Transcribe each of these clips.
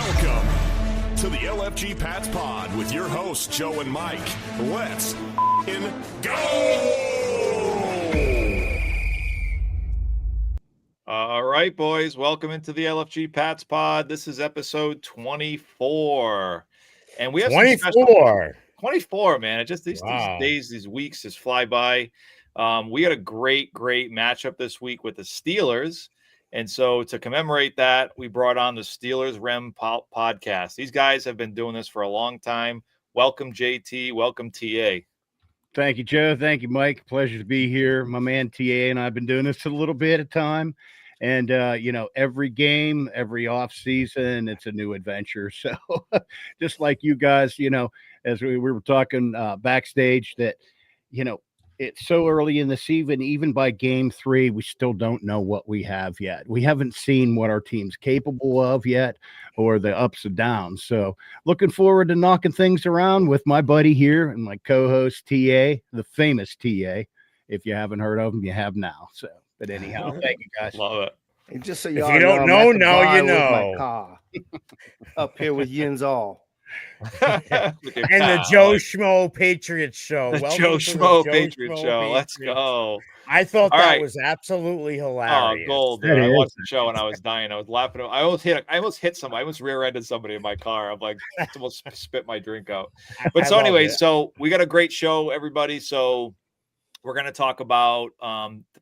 Welcome to the LFG Pats Pod with your hosts, Joe and Mike. Let's go! All right, boys. Welcome into the LFG Pats Pod. This is episode 24. And we have 24, man. It just these days, these weeks just fly by. We had a great matchup this week with the Steelers. And so to commemorate that, we brought on the Steelers Rem podcast. These guys have been doing this for a long time. Welcome, JT. Welcome, TA. Thank you, Joe. Thank you, Mike. Pleasure to be here. My man TA and I have been doing this a little bit at a time. And, every game, every off season, it's a new adventure. So just like you guys, as we were talking backstage that, it's so early in the season, even by game 3, we still don't know what we have yet. We haven't seen what our team's capable of yet or the ups and downs. So looking forward to knocking things around with my buddy here and my co-host TA, the famous TA. If you haven't heard of him, you have now. So, but anyhow, thank you guys. Love it. And just so If y'all you don't know, now you know. my car. Up here with Yins all. And the Joe Schmo Patriot Show. The Welcome Joe to the Schmo Joe Patriot Schmo Show. Let's Patriot. go. I thought All that right. was absolutely Oh, hilarious. gold. That Dude. I is. watched the show and I was dying. I was laughing. I almost hit somebody. I almost rear-ended somebody in my car. I'm like, almost spit my drink out. But I so love anyway, it. so we got a great show, everybody. So we're going to talk about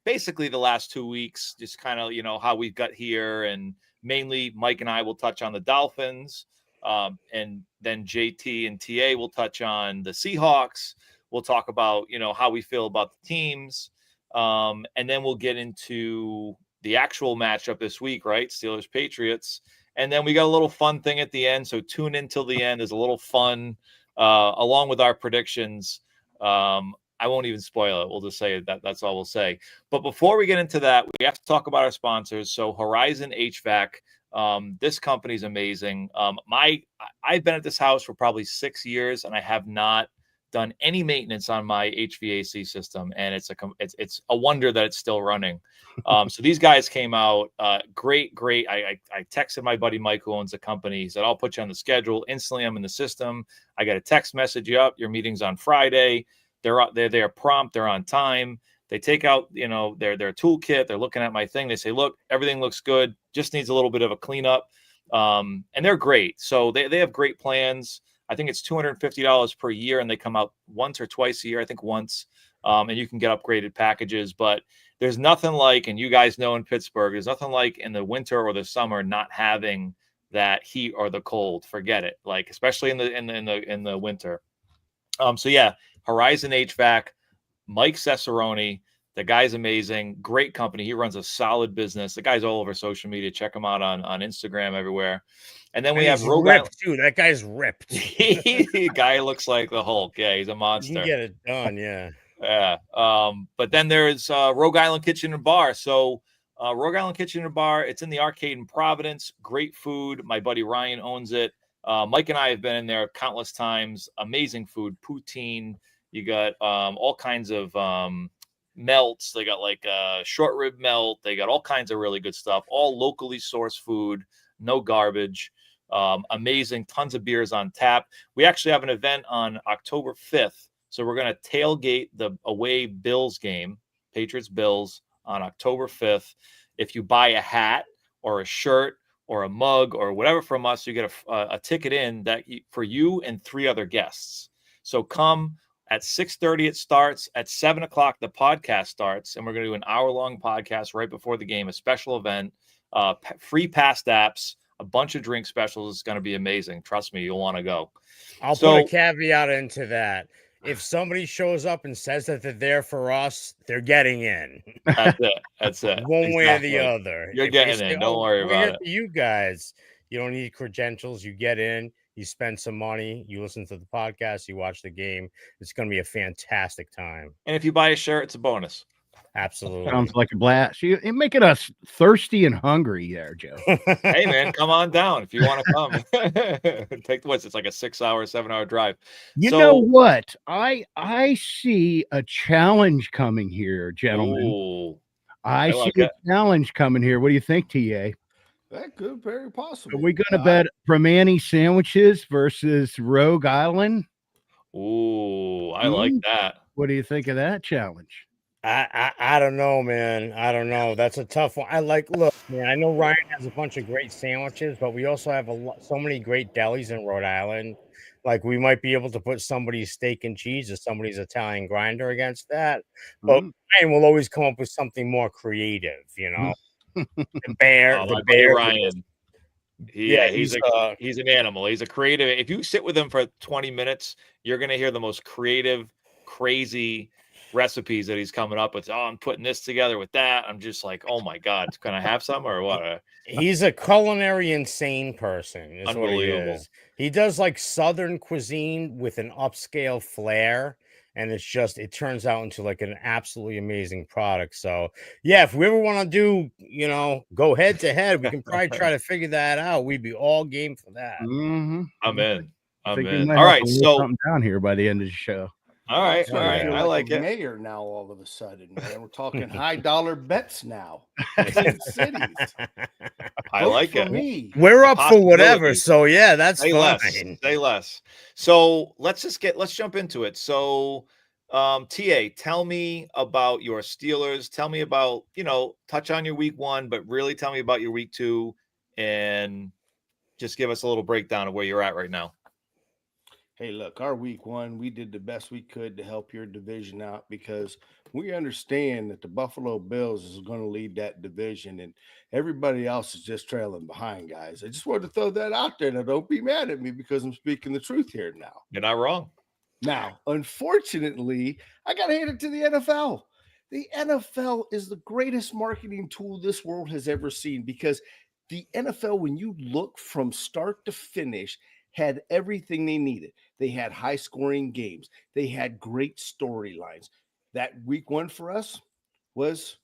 basically the last 2 weeks, just kind of, how we got here. And mainly Mike and I will touch on the Dolphins. And then JT and TA will touch on the Seahawks. We'll talk about, how we feel about the teams. And then we'll get into the actual matchup this week, right? Steelers Patriots. And then we got a little fun thing at the end. So tune in till the end. There's a little fun along with our predictions. I won't even spoil it. We'll just say that that's all we'll say. But before we get into that, we have to talk about our sponsors. So Horizon HVAC. This company's amazing. I've been at this house for probably 6 years, and I have not done any maintenance on my HVAC system, and it's a wonder that it's still running. So these guys came out great. I texted my buddy Mike, who owns the company. He said, "I'll put you on the schedule." Instantly, I'm in the system. I got a text message up. Your meeting's on Friday. They're prompt. They're on time. They take out, their toolkit. They're looking at my thing. They say, "Look, everything looks good. Just needs a little bit of a cleanup." And they're great. So they have great plans. I think it's $250 per year, and they come out once or twice a year. I think once, and you can get upgraded packages. But there's nothing like, and you guys know in Pittsburgh, there's nothing like in the winter or the summer not having that heat or the cold. Forget it. Like especially in the winter. So yeah, Horizon HVAC. Mike Cesaroni, the guy's amazing, great company. He runs a solid business. The guy's all over social media. Check him out on Instagram everywhere. And then we have Rogue ripped too. That guy's ripped. The guy looks like the Hulk. Yeah, he's a monster. You can get it done, yeah. Yeah. But then there's Rogue Island Kitchen and Bar. So Rogue Island Kitchen and Bar, it's in the Arcade in Providence. Great food. My buddy Ryan owns it. Mike and I have been in there countless times. Amazing food, poutine. You got all kinds of melts. They got like short rib melt. They got all kinds of really good stuff. All locally sourced food, no garbage. Amazing. Tons of beers on tap. We actually have an event on October 5th. So we're going to tailgate the away Bills game, Patriots Bills, on October 5th. If you buy a hat or a shirt or a mug or whatever from us, you get a ticket in that for you and 3 other guests. So come. At 6:30 it starts. At 7 o'clock the podcast starts, and we're going to do an hour-long podcast right before the game, a special event, free pass apps, a bunch of drink specials. It's going to be amazing. Trust me, you'll want to go. I'll put a caveat into that. If somebody shows up and says that they're there for us, they're getting in. That's it. One way or the other. You're getting in. Don't worry about it. You guys, you don't need credentials. You get in. You spend some money, you listen to the podcast, you watch the game. It's going to be a fantastic time. And if you buy a shirt, it's a bonus. Absolutely. Sounds like a blast. You're making us thirsty and hungry there, Joe. Hey, man, come on down if you want to come. Take what's it's like a 6-hour, 7-hour drive. You know what? I see a challenge coming here, gentlemen. Ooh, I see a challenge coming here. What do you think, TA? That could very possibly. Are we going to bet Primanti sandwiches versus Rogue Island? Ooh, I like that. What do you think of that challenge? I don't know, man. I don't know. That's a tough one. Look, man, I know Ryan has a bunch of great sandwiches, but we also have so many great delis in Rhode Island. Like, we might be able to put somebody's steak and cheese or somebody's Italian grinder against that. But Ryan will always come up with something more creative, you know. The bear, Oh, the my buddy bear. Ryan. He's an animal. He's a creative. If you sit with him for 20 minutes, you're gonna hear the most creative, crazy recipes that he's coming up with. Oh, I'm putting this together with that. I'm just like, oh my God, can I have some or what? He's a culinary insane person, is what he Unbelievable. is. He does like Southern cuisine with an upscale flair, and it turns out into like an absolutely amazing product. So yeah, if we ever want to do, go head to head, we can probably try to figure that out. We'd be all game for that. I'm in. I think in. might All have right, to lay so something down here by the end of the show. All right, So all right. feel I like a it. Mayor now, all of a sudden, man. We're talking high dollar bets now. In cities. I Vote like for it. me. We're up for whatever. Possibilities. So yeah, that's Say fine. less. Say less. So let's jump into it. So TA, tell me about your Steelers. Tell me about, touch on your week 1, but really tell me about your week 2 and just give us a little breakdown of where you're at right now. Hey, look, our week 1, we did the best we could to help your division out because we understand that the Buffalo Bills is going to lead that division and everybody else is just trailing behind, guys. I just wanted to throw that out there. Now, don't be mad at me because I'm speaking the truth here now. You're not wrong. Now, unfortunately, I got to hand it to the NFL. The NFL is the greatest marketing tool this world has ever seen because the NFL, when you look from start to finish, had everything they needed. They had high-scoring games. They had great storylines. That week 1 for us was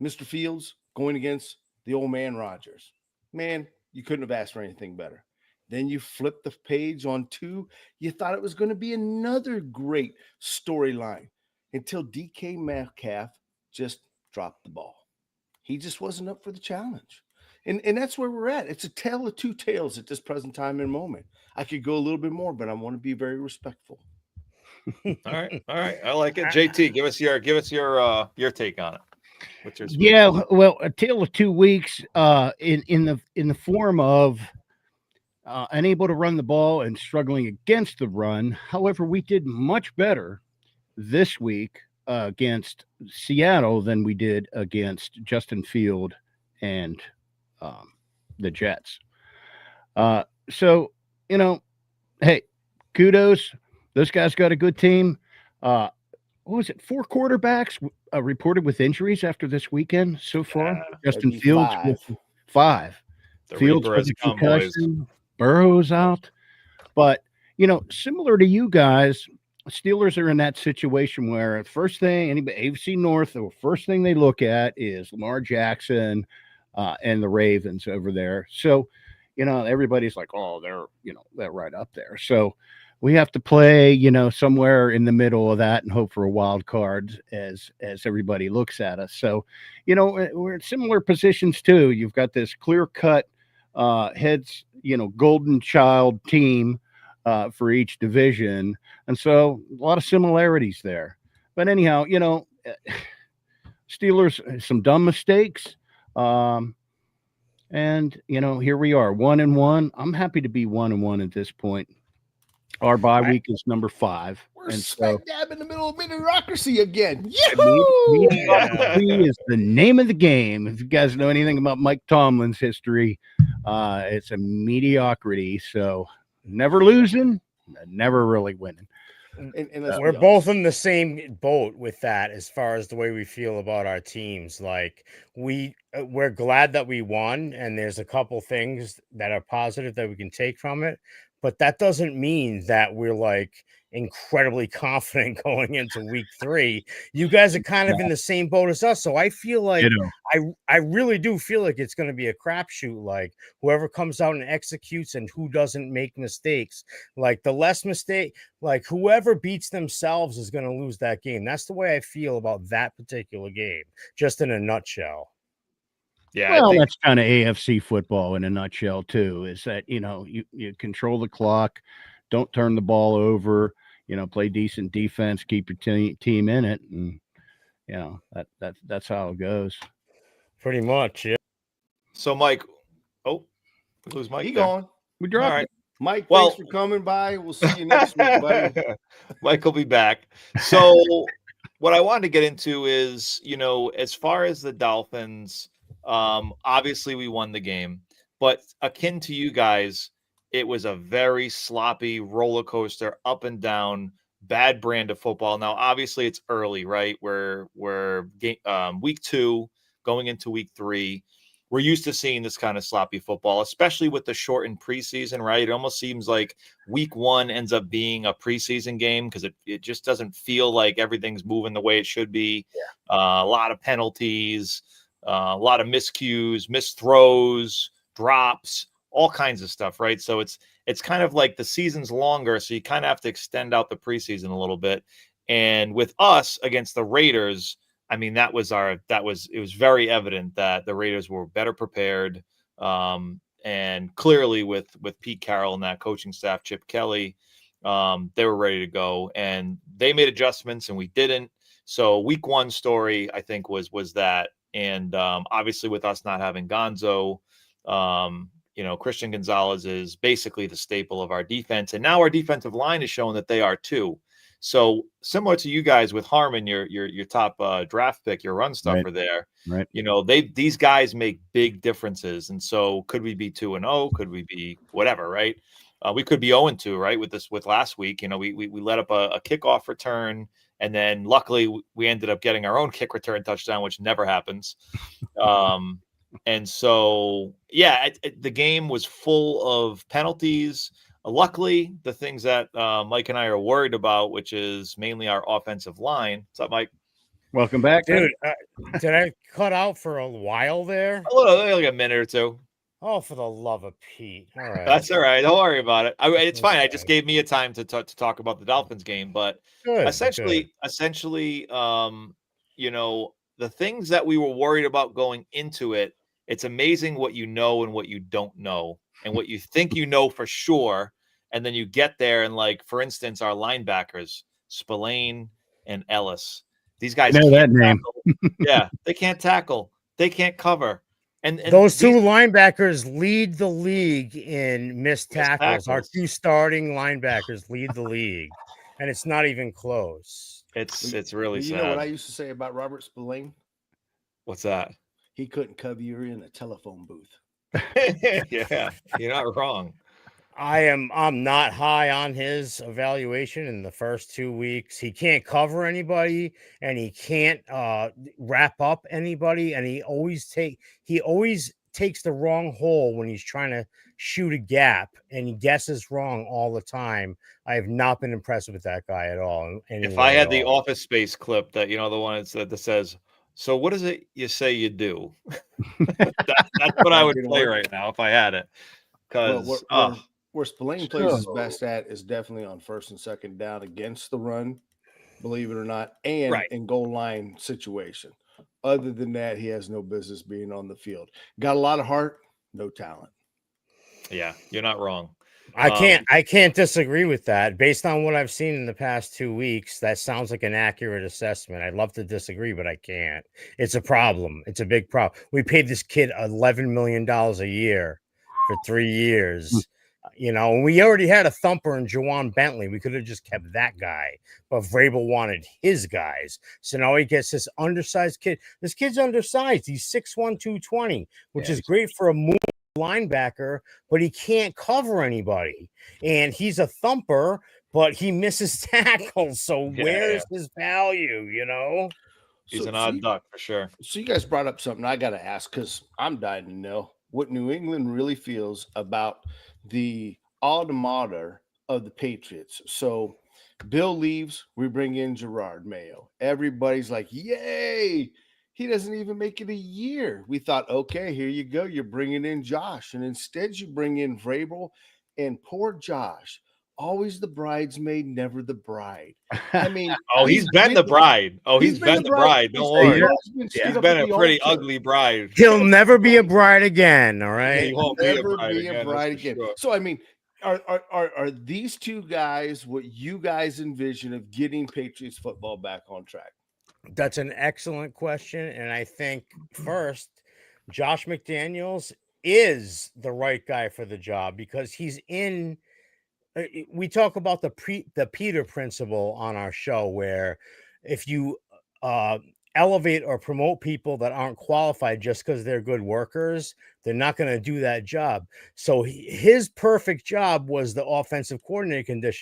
Mr. Fields going against the old man Rodgers. Man, you couldn't have asked for anything better. Then you flip the page on 2. You thought it was going to be another great storyline until DK Metcalf just dropped the ball. He just wasn't up for the challenge. And that's where we're at. It's a tale of two tales at this present time and moment. I could go a little bit more, but I want to be very respectful. All right. I like it. JT, give us your take on it. What's your well, a tale of 2 weeks in the form of unable to run the ball and struggling against the run. However, we did much better this week against Seattle than we did against Justin Field and the Jets. So, hey, kudos. Those guys got a good team. What was it? 4 quarterbacks reported with injuries after this weekend so far. Justin Fields with 5. Fields with a concussion. Burrow's out. But, similar to you guys, Steelers are in that situation where first thing anybody AFC North, the first thing they look at is Lamar Jackson and the Ravens over there. So, everybody's like, oh, they're right up there. So we have to play, somewhere in the middle of that and hope for a wild card as everybody looks at us. So, we're in similar positions too. You've got this clear cut heads, golden child team for each division. And so a lot of similarities there. But anyhow, Steelers, some dumb mistakes. And here we are, 1-1. I'm happy to be 1-1 at this point. Our bye week is number 5. We're smack dab in the middle of mediocrity again. Mediocrity is the name of the game. If you guys know anything about Mike Tomlin's history, it's a mediocrity. So never losing, never really winning. And we're both in the same boat with that as far as the way we feel about our teams. Like we're glad that we won, and there's a couple things that are positive that we can take from it, but that doesn't mean that we're like incredibly confident going into week 3. You guys are kind of in the same boat as us, so I feel like I really do feel like it's going to be a crapshoot. Like whoever comes out and executes and who doesn't make mistakes, like the less mistake, like whoever beats themselves is going to lose that game. That's the way I feel about that particular game, just in a nutshell. Yeah, Well, that's kind of AFC football in a nutshell, too, is that, you control the clock, don't turn the ball over, play decent defense, keep your team in it. And, that's how it goes. Pretty much. Yeah. so Mike. Oh, we lose Mike. He there. gone. We All dropped right. it. Mike, Well- thanks for coming by. We'll see you next week, buddy. Mike will be back. So what I wanted to get into is, as far as the Dolphins, obviously we won the game, but akin to you guys, it was a very sloppy roller coaster, up and down, bad brand of football. Now, obviously it's early, right? We're week 2 going into week 3. We're used to seeing this kind of sloppy football, especially with the shortened preseason, right? It almost seems like week 1 ends up being a preseason game because it just doesn't feel like everything's moving the way it should be. A lot of penalties, a lot of miscues, missed throws, drops, all kinds of stuff, right? So it's kind of like the season's longer, so you kind of have to extend out the preseason a little bit. And with us against the Raiders, I mean, it was very evident that the Raiders were better prepared. And clearly with Pete Carroll and that coaching staff, Chip Kelly, they were ready to go, and they made adjustments and we didn't. So week 1 story, I think was that. And obviously with us not having Gonzo, Christian Gonzalez is basically the staple of our defense. And now our defensive line is showing that they are too. So similar to you guys with Harmon, your top draft pick, your run stuffer there, Right. These guys make big differences. And so could we be 2-0? Could we be whatever, right? We could be 0-2, right? With last week, we let up a kickoff return, and then luckily we ended up getting our own kick return touchdown, which never happens. And so, yeah, the game was full of penalties. Luckily, the things that Mike and I are worried about, which is mainly our offensive line. What's up, Mike? Welcome back, Dude, did I cut out for a while there? Like a minute or two. Oh, for the love of Pete. All right. That's all right. Don't worry about it. It's fine. I Okay. just gave me a time to talk about the Dolphins game, but Good, essentially, the things that we were worried about going into it, it's amazing what you know and what you don't know, and what you think you know for sure, and then you get there and, like, for instance, our linebackers, Spillane and Ellis, these guys know that can't name. tackle. Yeah, they can't tackle. They can't cover. And those two linebackers lead the league in missed tackles. Our tackles. 2 starting linebackers lead the league, and it's not even close. It's really You sad. know what I used to say about Robert Spillane? What's that? He couldn't cover you in a telephone booth. Yeah, you're not wrong. I'm not high on his evaluation in the first 2 weeks. He can't cover anybody, and he can't wrap up anybody, and he always takes the wrong hole when he's trying to shoot a gap, and he guesses wrong all the time. I have not been impressed with that guy at all. If I had the Office Space clip that, the one that says, "So what is it you say you do?" that's what I would play right now if I had it. Because where Spillane plays his best at is definitely on first and second down against the run, believe it or not, and in goal line situation. Other than that, he has no business being on the field. Got a lot of heart, no talent. Yeah, you're not wrong. I can't disagree with that. Based on what I've seen in the past 2 weeks, that sounds like an accurate assessment. I'd love to disagree, but I can't. It's a problem. It's a big problem. We paid this kid $11 million a year for 3 years. And we already had a thumper in Jawan Bentley. We could have just kept that guy, but Vrabel wanted his guys. So now he gets this undersized kid. This kid's undersized. He's 6'1", 220, which is great for a move linebacker, but he can't cover anybody. And he's a thumper, but he misses tackles. So where's his value, He's an odd duck for sure. So you guys brought up something I got to ask, because I'm dying to know what New England really feels about the alma mater of the Patriots. So Bill leaves, we bring in Gerard Mayo. Everybody's like, yay! He doesn't even make it a year. We thought, okay, here you go. You're bringing in Josh. And instead you bring in Vrabel, and poor Josh always the bridesmaid, never the bride. I mean, Oh, he's been the bride. Oh, he's been the bride. Don't worry. He's been a pretty ugly bride. He'll never be a bride again. All right. He won't Never be a bride again. Sure. So I mean, are these two guys what you guys envision of getting Patriots football back on track? That's an excellent question. And I think first, Josh McDaniels is the right guy for the job because he's in. We talk about the Peter principle on our show, where if you elevate or promote people that aren't qualified just because they're good workers, they're not going to do that job. So his perfect job was the offensive coordinator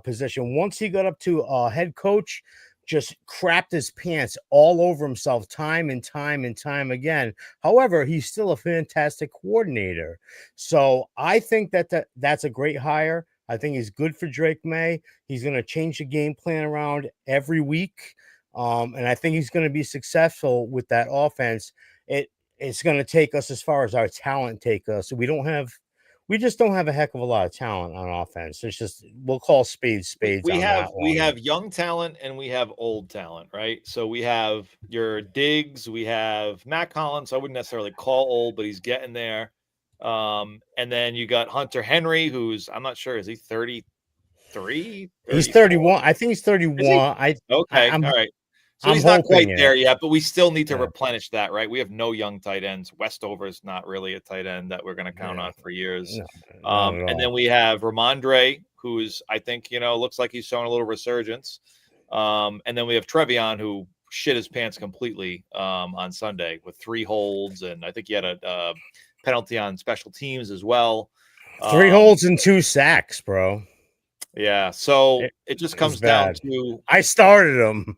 position. Once he got up to head coach, just crapped his pants all over himself time and time again. However, he's still a fantastic coordinator. So I think that's a great hire. I think he's good for Drake May. He's going to change the game plan around every week. And I think he's going to be successful with that offense. It's going to take us as far as our talent take us. We just don't have a heck of a lot of talent on offense. It's just, we'll call spades. We have young talent and we have old talent, right? So we have your Diggs, we have Matt Collins. I wouldn't necessarily call old, but he's getting there. And then you got Hunter Henry, who's, I'm not sure, is he 33? He's 31. I think he's 31. All right. So he's not quite there yet, but we still need to replenish that, right? We have no young tight ends. Westover's not really a tight end that we're going to count on for years. And then we have Ramondre, who's, I think, looks like he's showing a little resurgence. And then we have Trevion, who shit his pants completely on Sunday with 3 holds. And I think he had a penalty on special teams as well. 3 holds and 2 sacks, bro. Yeah. So it just comes down to, I started him.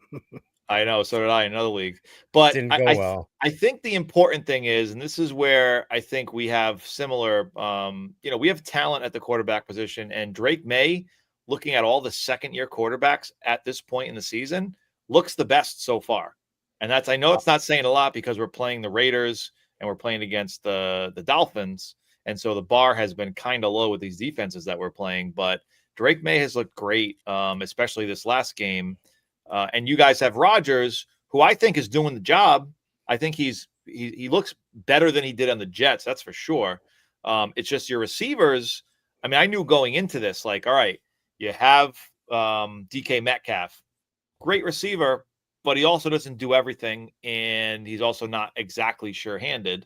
I know, so did I in another league. But I think the important thing is, and this is where I think we have similar, we have talent at the quarterback position, and Drake May, looking at all the second-year quarterbacks at this point in the season, looks the best so far. And that's, I know it's not saying a lot because we're playing the Raiders and we're playing against the Dolphins, and so the bar has been kind of low with these defenses that we're playing. But Drake May has looked great, especially this last game. And you guys have Rodgers, who I think is doing the job. I think he looks better than he did on the Jets. That's for sure. It's just your receivers. I mean, I knew going into this, like, all right, you have DK Metcalf, great receiver, but he also doesn't do everything. And he's also not exactly sure-handed.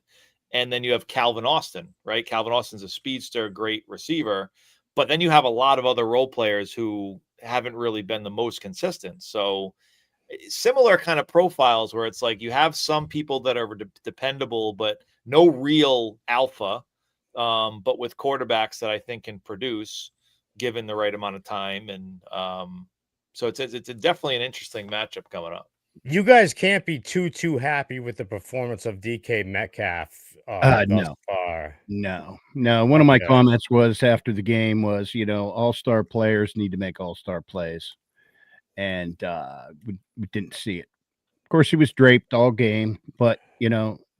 And then you have Calvin Austin, right? Calvin Austin's a speedster, great receiver. But then you have a lot of other role players who haven't really been the most consistent. So similar kind of profiles where it's like you have some people that are dependable, but no real alpha, but with quarterbacks that I think can produce given the right amount of time. And so it's definitely an interesting matchup coming up. You guys can't be too happy with the performance of DK Metcalf thus far. No. One of my comments was after the game was, all-star players need to make all-star plays. And we didn't see it. Of course, he was draped all game, but,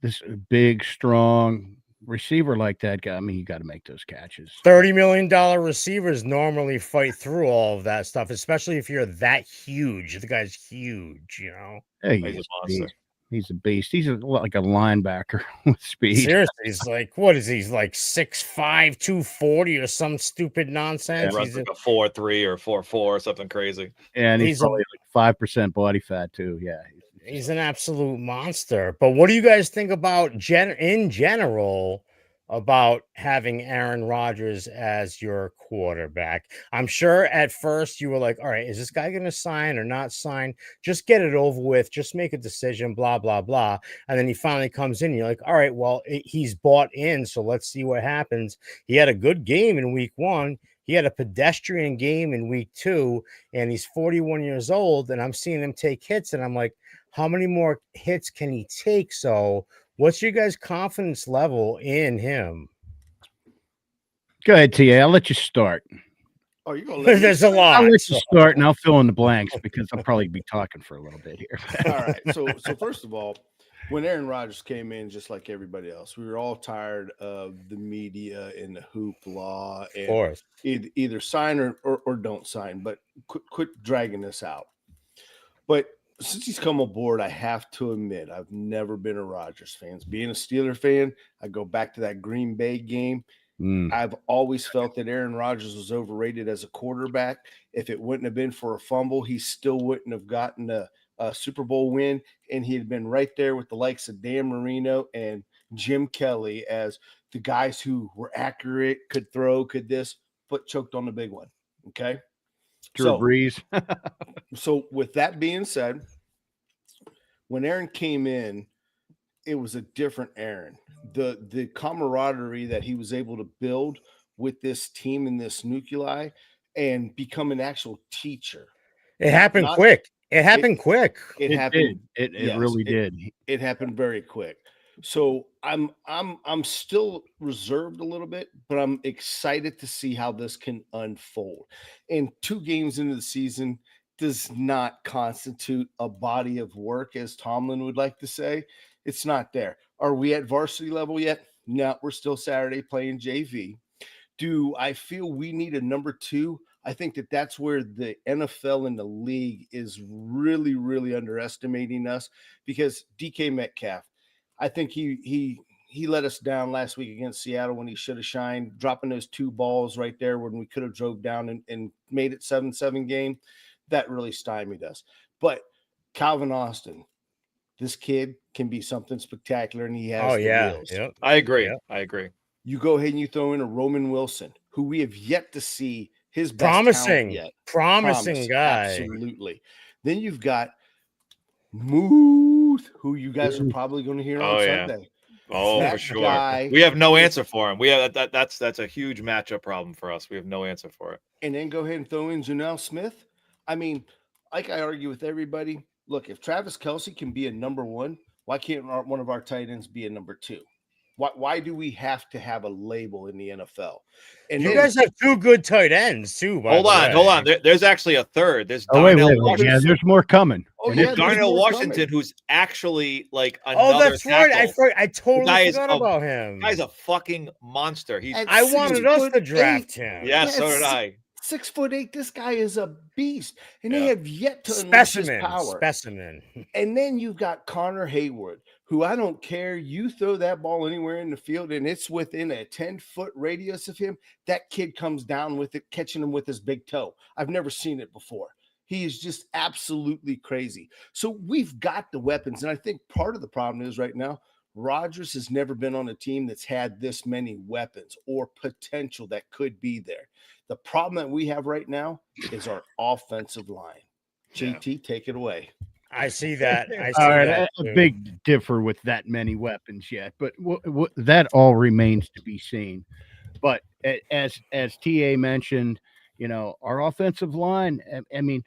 this big, strong receiver like that guy, I mean, you got to make those catches. $30 million receivers normally fight through all of that stuff, especially if you're that huge. The guy's huge, Yeah, he's a monster. He's a beast. He's like a linebacker with speed. Seriously, he's like, what is he? He's like 6'5", 240 or some stupid nonsense. Yeah, runs like a 4.3 or 4.4 or something crazy. And he's probably like 5% body fat too. Yeah. He's an absolute monster. But what do you guys think about in general about having Aaron Rodgers as your quarterback? I'm sure at first you were like, all right, is this guy going to sign or not sign? Just get it over with. Just make a decision, blah, blah, blah. And then he finally comes in and you're like, all right, well, he's bought in. So let's see what happens. He had a good game in week 1. He had a pedestrian game in week 2, and he's 41 years old. And I'm seeing him take hits. And I'm like, how many more hits can he take? So what's your guys' confidence level in him? Go ahead, TA. I'll let you start. Oh, you're gonna let There's a lot. I'll let you start, and I'll fill in the blanks because I'll probably be talking for a little bit here. All right. So first of all, When Aaron Rodgers came in, just like everybody else, we were all tired of the media and the hoopla Of and course. either sign or don't sign, but quit dragging this out. But since he's come aboard, I have to admit, I've never been a Rodgers fan. Being a Steeler fan, I go back to that Green Bay game. I've always felt that Aaron Rodgers was overrated as a quarterback. If it wouldn't have been for a fumble, he still wouldn't have gotten a Super Bowl win, and he had been right there with the likes of Dan Marino and Jim Kelly as the guys who were accurate, could throw, could this, but choked on the big one. Okay. Drew Brees. So with that being said, when Aaron came in, it was a different Aaron. The camaraderie that he was able to build with this team and this nuclei and become an actual teacher. It happened quick. It happened quick. It happened. It yes, really did. It happened very quick. So I'm still reserved a little bit, but I'm excited to see how this can unfold. And 2 games into the season does not constitute a body of work, as Tomlin would like to say. It's not there. Are we at varsity level yet? No, we're still Saturday playing JV. Do I feel we need a number 2? I think that's where the NFL and the league is really, really underestimating us, because DK Metcalf, I think he let us down last week against Seattle when he should have shined, dropping those 2 balls right there when we could have drove down and made it 7-7 game. That really stymied us. But Calvin Austin, this kid can be something spectacular, and he has wheels. Yep. I agree. Yep. I agree. You go ahead and you throw in a Roman Wilson, who we have yet to see his best Promising yet. Promising guy. Absolutely. Then you've got Muth, who you guys are probably going to hear on Sunday. Oh, That for sure. guy We have no answer for him. We have that's a huge matchup problem for us. We have no answer for it. And then go ahead and throw in Janelle Smith. I mean, like I argue with everybody, look, if Travis Kelce can be a number 1, why can't one of our tight ends be a number 2? Why do we have to have a label in the NFL? And you guys have 2 good tight ends too. Hold on. There's actually a third. There's wait. Washington. Yeah, there's more coming. Oh, There's yeah, Darnell more Washington, coming. who's actually like another Oh, that's tackle. right. I totally forgot a- about him. Guy's a fucking monster. He's At I wanted us to 6'8". draft him. yeah, so did I. 6'8". This guy is a beast, and they Yeah. have yet to unleash his Specimen. power. Specimen. And then you've got Connor Hayward, who I don't care. You throw that ball anywhere in the field, and it's within a 10-foot radius of him. That kid comes down with it, catching him with his big toe. I've never seen it before. He is just absolutely crazy. So we've got the weapons, and I think part of the problem is right now, Rodgers has never been on a team that's had this many weapons or potential that could be there. The problem that we have right now is our offensive line. JT, take it away. I see that. All right, a big differ with that many weapons yet, but that all remains to be seen. But as TA mentioned, our offensive line. I mean,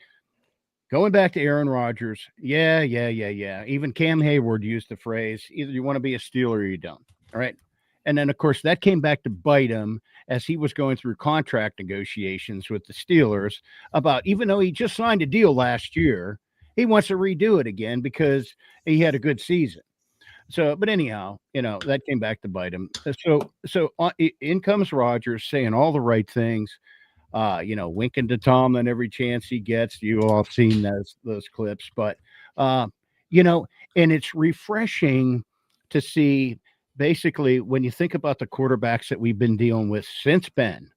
going back to Aaron Rodgers, yeah. Even Cam Hayward used the phrase, either you want to be a Steeler or you don't. All right. And then, of course, that came back to bite him as he was going through contract negotiations with the Steelers about, even though he just signed a deal last year, he wants to redo it again because he had a good season. So, but anyhow, that came back to bite him. So in comes Rodgers saying all the right things, winking to Tomlin every chance he gets. You all seen those clips, but, and it's refreshing to see. Basically, when you think about the quarterbacks that we've been dealing with since Ben,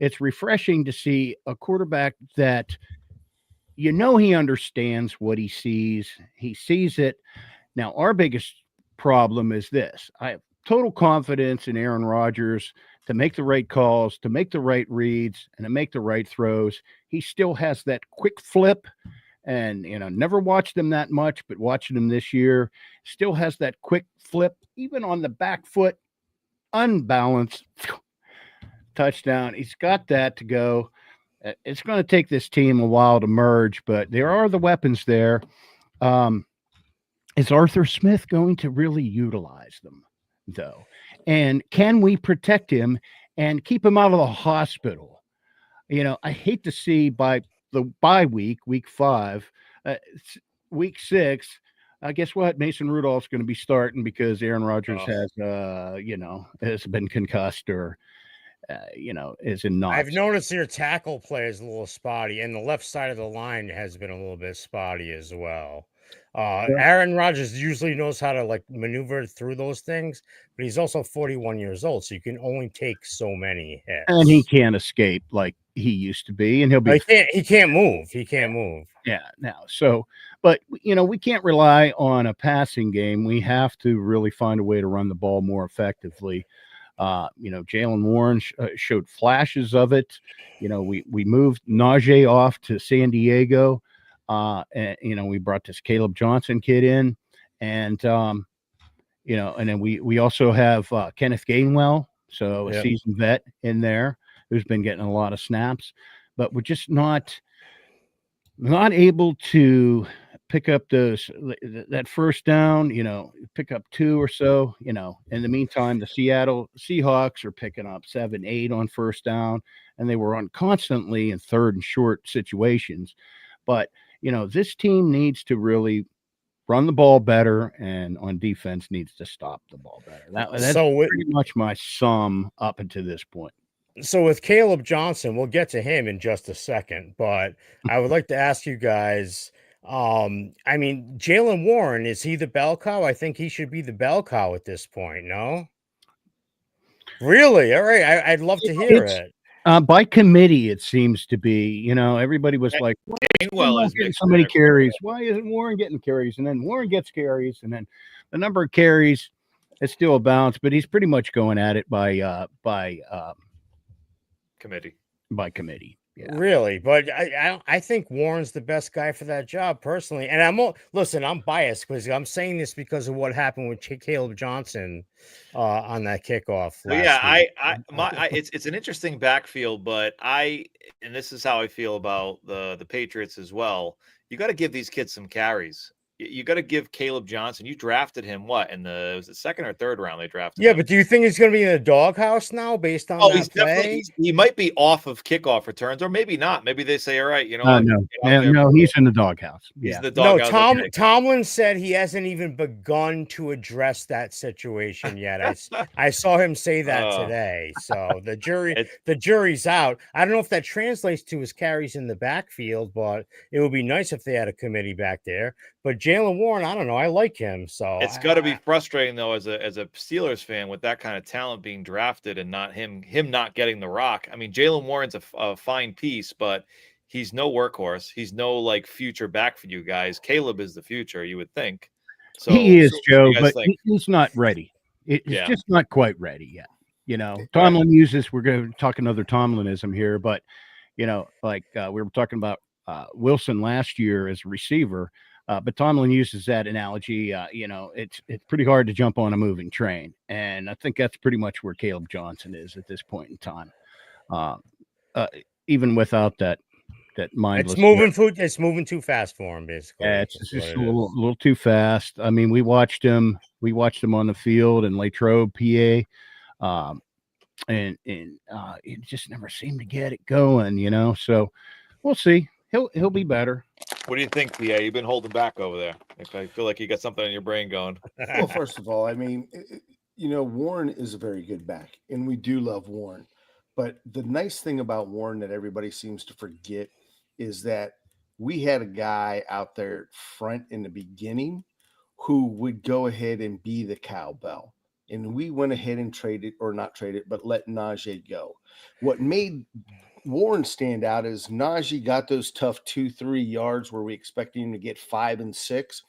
it's refreshing to see a quarterback that, he understands what he sees. He sees it. Now, our biggest problem is this. I have total confidence in Aaron Rodgers to make the right calls, to make the right reads, and to make the right throws. He still has that quick flip. And, never watched him that much, but watching him this year, still has that quick flip, even on the back foot, unbalanced touchdown. He's got that to go. It's going to take this team a while to merge, but there are the weapons there. Is Arthur Smith going to really utilize them, though? And can we protect him and keep him out of the hospital? I hate to see by the bye week 5, week 6, guess what? Mason Rudolph's going to be starting because Aaron Rodgers Oh. has been concussed or, is in knots. I've noticed your tackle play is a little spotty, and the left side of the line has been a little bit spotty as well. Aaron Rodgers usually knows how to like maneuver through those things, but he's also 41 years old, so you can only take so many hits. And he can't escape like he used to be, and he'll be. He can't move. He can't move. Yeah, now. So, but we can't rely on a passing game. We have to really find a way to run the ball more effectively. Jalen Warren showed flashes of it. We moved Najee off to San Diego. And we brought this Caleb Johnson kid in, and and then we also have Kenneth Gainwell, so a seasoned vet in there who's been getting a lot of snaps, but we're just not able to pick up that first down, pick up 2 or so, in the meantime, the Seattle Seahawks are picking up 7, 8 on first down, and they were on constantly in third and short situations. But, this team needs to really run the ball better, and on defense needs to stop the ball better. That's pretty much my sum up until this point. So with Caleb Johnson, we'll get to him in just a second, but I would like to ask you guys, Jalen Warren, is he the bell cow? I think he should be the bell cow at this point, no? Really? All right. I'd love to hear it. By committee, it seems to be. Everybody was like, "Why is Warren getting so many carries? Why isn't Warren getting carries?" And then Warren gets carries, and then the number of carries is still a balance, but he's pretty much going at it by committee. By committee. Yeah. Really, but I think Warren's the best guy for that job personally. And I'm biased because I'm saying this because of what happened with Caleb Johnson on that kickoff. It's an interesting backfield, but and this is how I feel about the Patriots as well. You got to give these kids some carries. You got to give Caleb Johnson. You drafted him was it second or third round? They drafted. Yeah, him. But do you think he's going to be in the doghouse now based on that play? He might be off of kickoff returns, or maybe not. Maybe they say, all right, no, he's in the doghouse. He's the doghouse. No, Tomlin said he hasn't even begun to address that situation yet. I saw him say that today. So the jury's out. I don't know if that translates to his carries in the backfield, but it would be nice if they had a committee back there. But Jalen Warren, I don't know. I like him. So it's got to be frustrating though, as a Steelers fan, with that kind of talent being drafted and not him not getting the rock. I mean, Jalen Warren's a fine piece, but he's no workhorse. He's no like future back for you guys. Caleb is the future, you would think. So he is, Joe, but he's not ready. It's just not quite ready yet. Tomlin uses. We're going to talk another Tomlinism here, but we were talking about Wilson last year as a receiver. But Tomlin uses that analogy. It's pretty hard to jump on a moving train, and I think that's pretty much where Caleb Johnson is at this point in time. Even without that mindless, it's moving too fast for him. Basically, yeah, it's just a little too fast. I mean, we watched him on the field in Latrobe, PA, and it just never seemed to get it going. So we'll see. He'll be better. What do you think, PA? You've been holding back over there. I feel like you got something in your brain going. Well, first of all, I mean, Warren is a very good back, and we do love Warren. But the nice thing about Warren that everybody seems to forget is that we had a guy out there front in the beginning who would go ahead and be the cowbell. And we went ahead and but let Najee go. What made Warren stand out is Najee got those tough 2-3 yards where we expected him to get 5 and 6,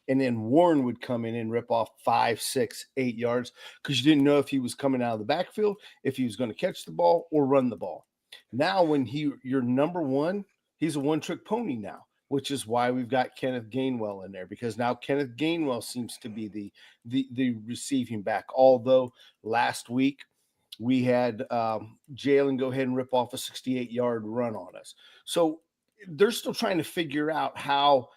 and then Warren would come in and rip off 5, 6, 8 yards because you didn't know if he was coming out of the backfield, if he was going to catch the ball or run the ball. Now, when you're number one, he's a one-trick pony now, which is why we've got Kenneth Gainwell in there, because now Kenneth Gainwell seems to be the receiving back. Although last week we had Jalen go ahead and rip off a 68-yard run on us. So they're still trying to figure out how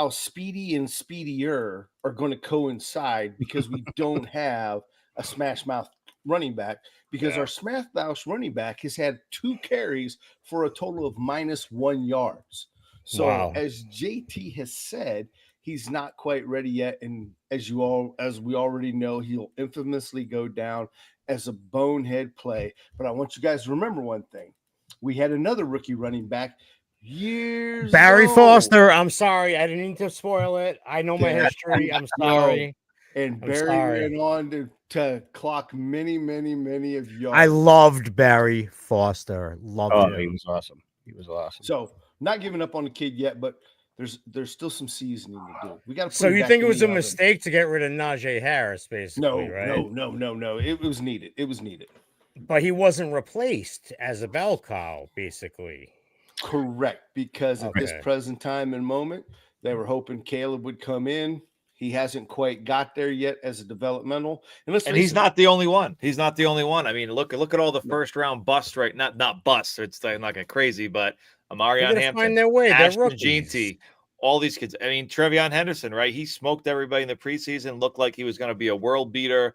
Speedy and Speedier are going to coincide, because we don't have a smash mouth running back, because our smash mouth running back has had 2 carries for a total of -1 yards. So as JT has said, He's not quite ready yet. And as we already know, he'll infamously go down as a bonehead play. But I want you guys to remember one thing. We had another rookie running back years Barry ago. Foster. I'm sorry. I didn't mean to spoil it. I know my history. I'm sorry. And I'm Barry sorry. went on to clock many, many, many of yards. I loved Barry Foster. Loved him. He was awesome. He was awesome. So not giving up on the kid yet, but there's still some seasoning to do. We got to. So you think it was a mistake to get rid of Najee Harris, basically, No, right? no. It was needed. It was needed. But he wasn't replaced as a bell cow, basically. Correct, because at this present time and moment, they were hoping Caleb would come in. He hasn't quite got there yet as a developmental, and he's not the only one. He's not the only one. I mean, look at all the first round busts, right? Not busts. It's not like crazy, but Amarion Hampton, find their way. Ashton Jeanty, all these kids. I mean, Trevion Henderson, right? He smoked everybody in the preseason. Looked like he was going to be a world beater,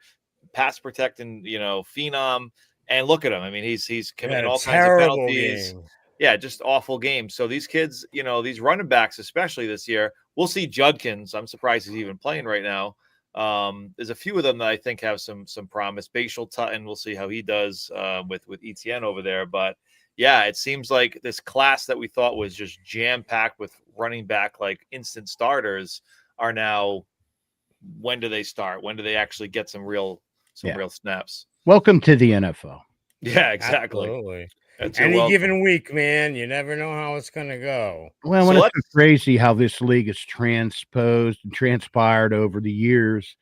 pass protecting, phenom. And look at him. I mean, he's committing all kinds of penalties. Game. Yeah, just awful games. So these kids, these running backs, especially this year, we'll see Judkins. I'm surprised he's even playing right now. There's a few of them that I think have some promise. Bashal Tutton, we'll see how he does with ETN over there. But yeah, it seems like this class that we thought was just jam-packed with running back, like instant starters, are now, when do they start? When do they actually get some real snaps? Welcome to the NFL. Yeah, exactly. Absolutely. Any given week, man, you never know how it's going to go. Well, it's crazy how this league is transposed and transpired over the years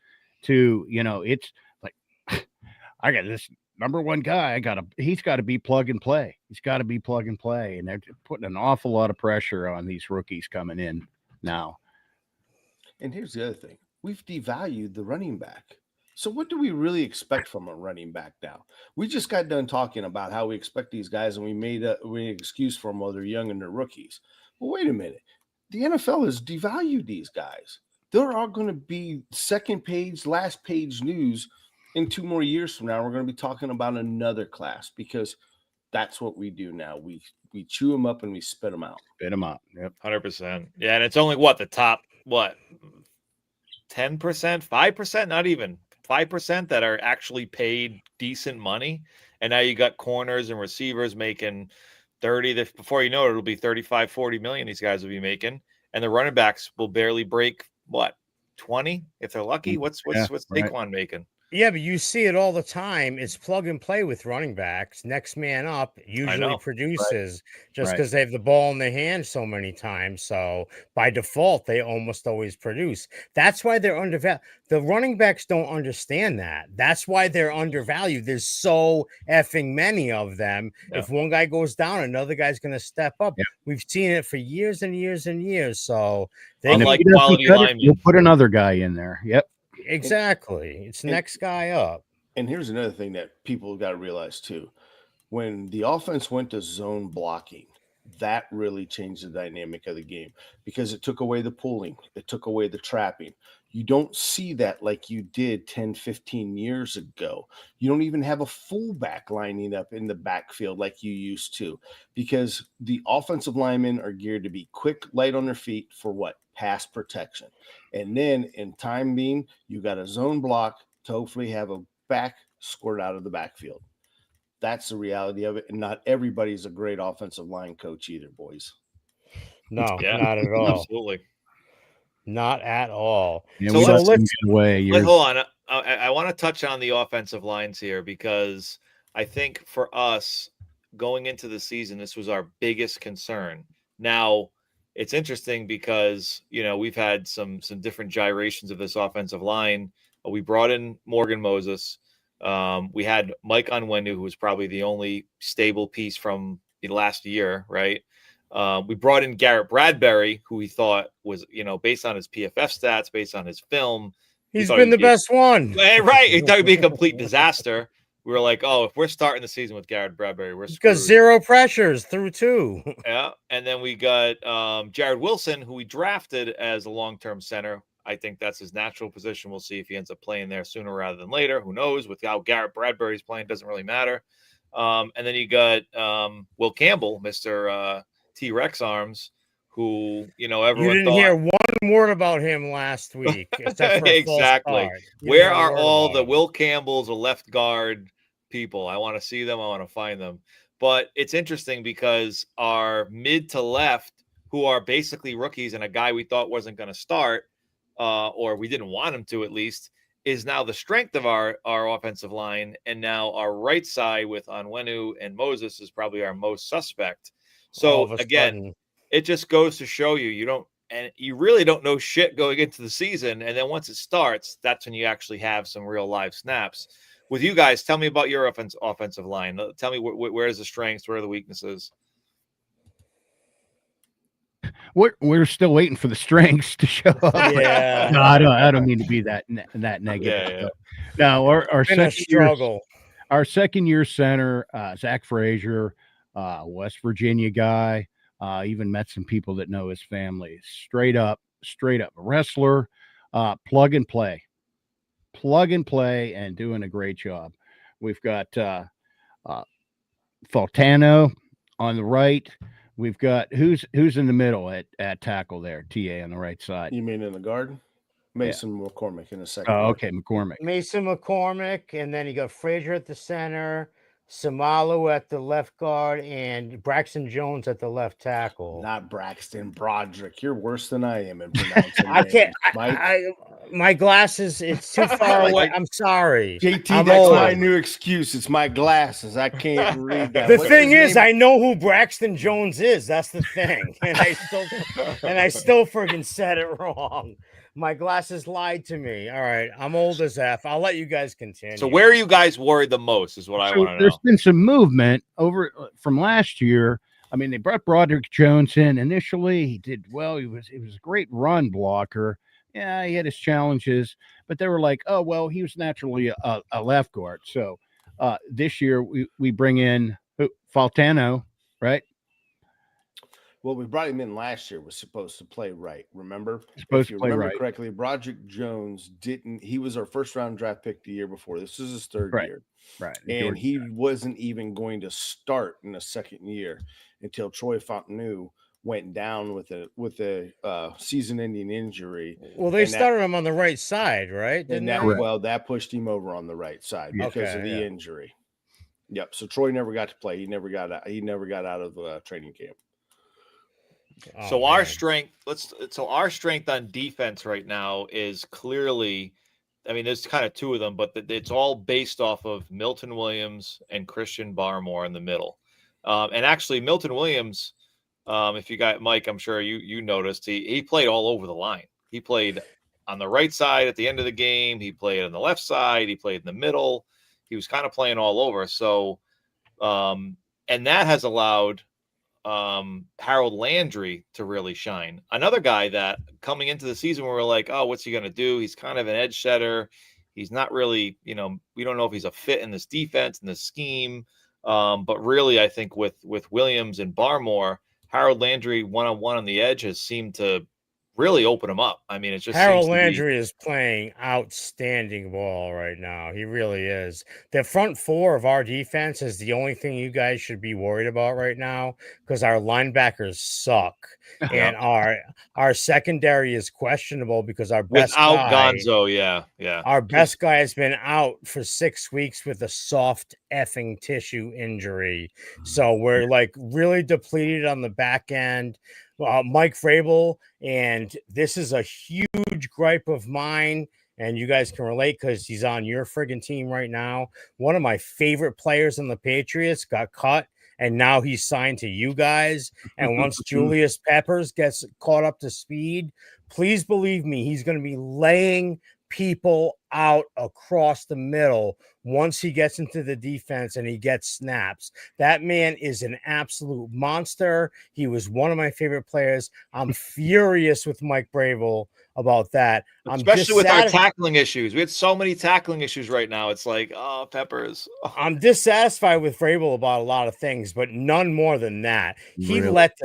to, it's like, I got this number one guy. He's got to be plug and play. He's got to be plug and play. And they're putting an awful lot of pressure on these rookies coming in now. And here's the other thing. We've devalued the running back. So what do we really expect from a running back now? We just got done talking about how we expect these guys, and we made an excuse for them while they're young and they're rookies. Well, wait a minute. The NFL has devalued these guys. There are going to be second page, last page news in 2 more years from now. We're going to be talking about another class because that's what we do now. We chew them up and we spit them out. Spit them out. Yep. 100%. Yeah, and it's only the top 10%, 5%, not even 5% that are actually paid decent money. And now you got corners and receivers making 30. Before you know it, it'll be 35, 40 million these guys will be making. And the running backs will barely break 20 if they're lucky. What's Saquon making? Yeah, but you see it all the time. It's plug and play with running backs. Next man up usually produces just because they have the ball in their hand so many times. So by default, they almost always produce. That's why they're undervalued. The running backs don't understand that. That's why they're undervalued. There's so effing many of them. Yeah. If one guy goes down, another guy's going to step up. Yeah. We've seen it for years and years and years. So they like quality linemen. You'll put another guy in there. Yep. Exactly. It's next guy up. And here's another thing that people got to realize too. When the offense went to zone blocking, that really changed the dynamic of the game because it took away the pulling. It took away the trapping. You don't see that like you did 10, 15 years ago. You don't even have a fullback lining up in the backfield like you used to because the offensive linemen are geared to be quick, light on their feet for pass protection. And then in time being, you got a zone block to hopefully have a back squirt out of the backfield. That's the reality of it. And not everybody's a great offensive line coach either, boys. No, not at all. Absolutely. Not at all. Yeah, so let's hold on. I want to touch on the offensive lines here because I think for us going into the season, this was our biggest concern. Now, it's interesting because, we've had some different gyrations of this offensive line. We brought in Morgan Moses. We had Mike Onwenu, who was probably the only stable piece from the last year, right? We brought in Garrett Bradbury, who we thought was, based on his PFF stats, based on his film. He's been the best one. Right. He thought he'd be a complete disaster. We were like, if we're starting the season with Garrett Bradbury, we're screwed. Because 0 pressures through 2. Yeah. And then we got Jared Wilson, who we drafted as a long-term center. I think that's his natural position. We'll see if he ends up playing there sooner rather than later. Who knows? With how Garrett Bradbury's playing, doesn't really matter. And then you got Will Campbell, Mr. T-Rex Arms, who, You everyone didn't thought hear one word about him last week, except for a false exactly. start. You Where didn't hear a are word all about the him. Will Campbells or left guard people? I want to see them. I want to find them. But it's interesting because our mid to left, who are basically rookies and a guy we thought wasn't going to start, or we didn't want him to at least, is now the strength of our offensive line. And now our right side with Onwenu and Moses is probably our most suspect. All So of a again, sudden, it just goes to show you really don't know shit going into the season. And then once it starts, that's when you actually have some real live snaps. With you guys, tell me about your offensive line. Tell me where's the strengths, where are the weaknesses? We're still waiting for the strengths to show up. Yeah. No, I don't mean to be that negative. Yeah. No, our been a struggle. Our second year center, Zach Frazier, West Virginia guy, even met some people that know his family. Straight up wrestler, plug and play, and doing a great job. We've got Faltano on the right. We've got who's in the middle at tackle there, TA on the right side. You mean in the garden? Mason McCormick in the second. Oh, okay, McCormick. Mason McCormick, and then you got Frazier at the center, Samalu at the left guard, and Braxton Jones at the left tackle. Not Braxton Broderick. You're worse than I am in pronouncing. I can't. Mike. My glasses. It's too far away. I'm sorry. JT, I'm that's old. my new excuse. It's my glasses. I can't read that. The What's thing his is, name? I know who Braxton Jones is. That's the thing, and I still friggin' said it wrong. My glasses lied to me. All right, I'm old as F. I'll let you guys continue. So where are you guys worried the most is what I want to know. There's been some movement over from last year. I mean, they brought Broderick Jones in initially. He did well. He was a great run blocker. Yeah, he had his challenges, but they were like, oh, well, he was naturally a left guard. So this year we bring in Faltano, right? Well, we brought him in last year. Was supposed to play right. Remember? Supposed if you to play remember right. correctly, Broderick Jones didn't. He was our first round draft pick the year before. This is his third year, Right. and he wasn't even going to start in the second year until Troy Fontenot went down with a season-ending injury. Well, they started him on the right side, right? And that pushed him over on the right side because of the injury. Yep. So Troy never got to play. He never got out of training camp. So our strength on defense right now is clearly, I mean, there's kind of two of them, but it's all based off of Milton Williams and Christian Barmore in the middle. And actually, Milton Williams, if you got Mike, I'm sure you noticed he played all over the line. He played on the right side at the end of the game. He played on the left side. He played in the middle. He was kind of playing all over. So, and that has allowed Harold Landry to really shine. Another guy that coming into the season, we were like, oh, what's he going to do? He's kind of an edge setter. He's not really, we don't know if he's a fit in this defense and this scheme. But really, I think with Williams and Barmore, Harold Landry one-on-one on the edge has seemed to really open him up. I mean, it's just Harold Landry is playing outstanding ball right now. He really is. The front four of our defense is the only thing you guys should be worried about right now because our linebackers suck. And our secondary is questionable because our best without guy, Gonzo, yeah. Our best guy has been out for 6 weeks with a soft effing tissue injury. So we're like really depleted on the back end. Mike Vrabel, and this is a huge gripe of mine, and you guys can relate because he's on your friggin' team right now. One of my favorite players on the Patriots got cut, and now he's signed to you guys. And once Julius Peppers gets caught up to speed, please believe me, he's going to be laying people out across the middle once he gets into the defense and he gets snaps. That man is an absolute monster. He was one of my favorite players. I'm furious with Mike Vrabel about that. Especially with our tackling issues. We had so many tackling issues right now. It's like, oh, Peppers. Oh. I'm dissatisfied with Vrabel about a lot of things, but none more than that. He let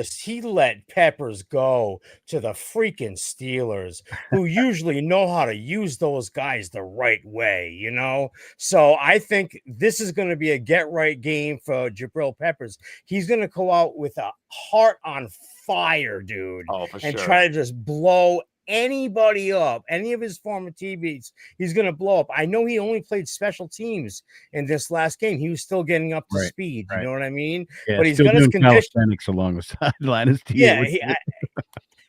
Peppers go to the freaking Steelers, who usually know how to use those guys the the right way, you know? So I think this is going to be a get right game for Jabril Peppers. He's going to go out with a heart on fire, dude, Oh, for and sure. try to just blow anybody up, any of his former teammates. He's going to blow up. I know he only played special teams in this last game. He was still getting up to speed. You know what I mean? Yeah, but he's still got his doing condition. calisthenics along the sideline. Yeah,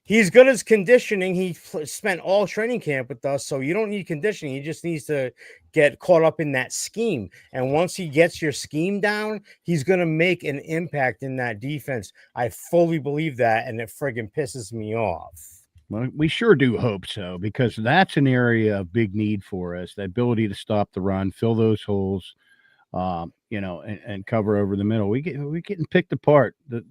he's good as conditioning. He spent all training camp with us, so you don't need conditioning. He just needs to get caught up in that scheme. And once he gets your scheme down, he's going to make an impact in that defense. I fully believe that, and it friggin' pisses me off. Well, we sure do hope so, because that's an area of big need for us, the ability to stop the run, fill those holes, you know, and cover over the middle. We're getting picked apart. The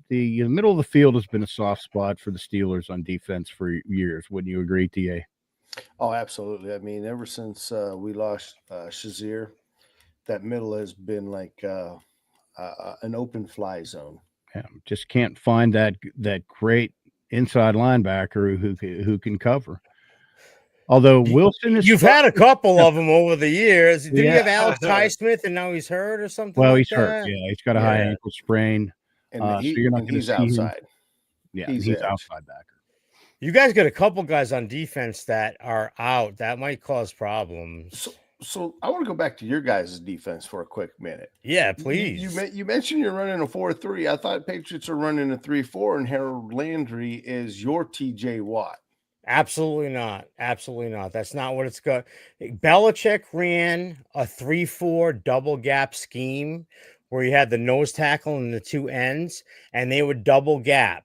middle of the field has been a soft spot for the Steelers on defense for years. Wouldn't you agree, TA? Oh, absolutely. I mean, ever since we lost Shazier, that middle has been like an open fly zone. Yeah, just can't find that great inside linebacker who can cover. Although Wilson is, you've had a couple of them over the years. Did you Yeah. have Alex Highsmith and now he's hurt or something? well, like he's that? hurt. Yeah, he's got a high ankle sprain. And, So you're not going to he's see him. outside. Yeah, He's he's edge. outside backer. You guys got a couple guys on defense that are out. That might cause problems. So I want to go back to your guys' defense for a quick minute. Yeah, please. You mentioned you're running a 4-3. I thought Patriots are running a 3-4, and Harold Landry is your TJ Watt. Absolutely not. Absolutely not. That's not what it's got. Belichick ran a 3-4 double gap scheme where you had the nose tackle and the two ends, and they would double gap.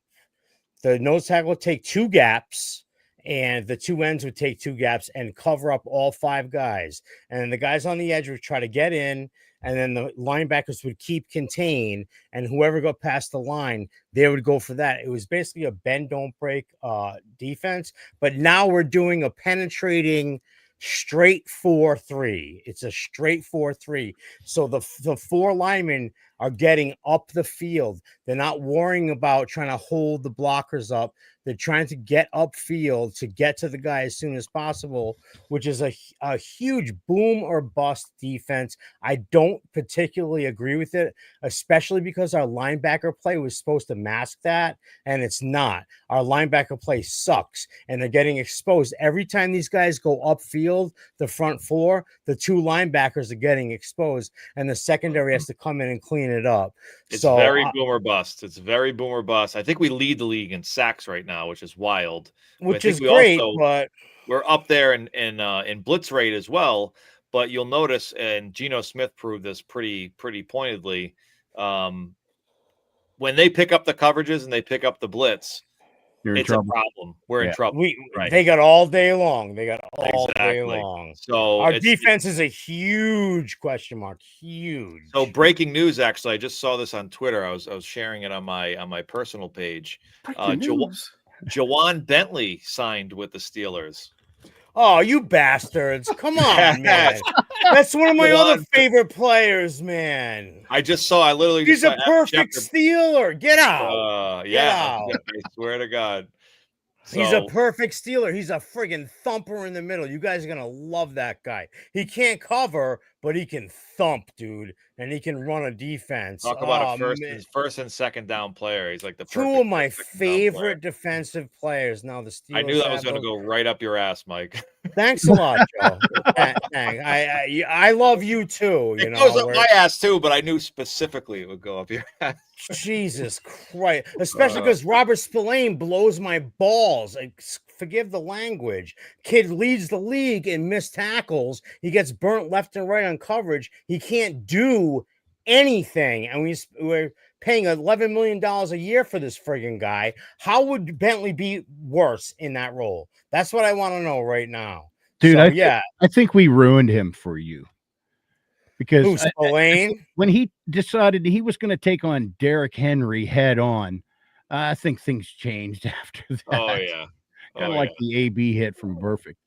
The nose tackle would take two gaps, and the two ends would take two gaps and cover up all five guys. And then the guys on the edge would try to get in, and then the linebackers would keep contained, and whoever got past the line, they would go for that. It was basically a bend, don't break defense, but now we're doing a penetrating straight 4-3. It's a straight 4-3. So the four linemen are getting up the field. They're not worrying about trying to hold the blockers up. They're trying to get upfield to get to the guy as soon as possible, which is a huge boom or bust defense. I don't particularly agree with it, especially because our linebacker play was supposed to mask that, and it's not. Our linebacker play sucks, and they're getting exposed. Every time these guys go upfield, the front four, the two linebackers are getting exposed, and the secondary has to come in and clean it up. It's so very boomer bust. It's very boomer bust. I think we lead the league in sacks right now, which is wild. Which is great, but we're up there in blitz rate as well. But you'll notice, and Geno Smith proved this pretty pointedly, when they pick up the coverages and they pick up the blitz, it's a problem. We're in trouble. They got all day long. They got all day long. So our defense is a huge question mark. Huge. So breaking news, actually, I just saw this on Twitter. I was sharing it on my personal page. Jawan Bentley signed with the Steelers. Oh, you bastards. Come on, man. That's one of my other favorite players, man. I literally He's a perfect Steeler. Get out. Get out. I swear to God. He's a perfect Steeler. He's a friggin' thumper in the middle. You guys are going to love that guy. He can't cover, but he can thump, dude, and he can run a defense. Talk about a first and second down player. He's like the two of my favorite defensive players. Now the Steelers. I knew that was going to go right up your ass, Mike. Thanks a lot, Joe. Thanks. I love you too. It goes up my ass too, but I knew specifically it would go up your ass. Jesus Christ! Especially because Robert Spillane blows my balls. Forgive the language. Kid leads the league in missed tackles. He gets burnt left and right on coverage. He can't do anything, and we're paying $11 million a year for this friggin' guy. How would Bentley be worse in that role? That's what I want to know right now, dude. I think we ruined him for you. Because Spillane? When he decided he was going to take on Derrick Henry head on, I think things changed after that. Oh, yeah. Kind of like the AB hit from Perfect.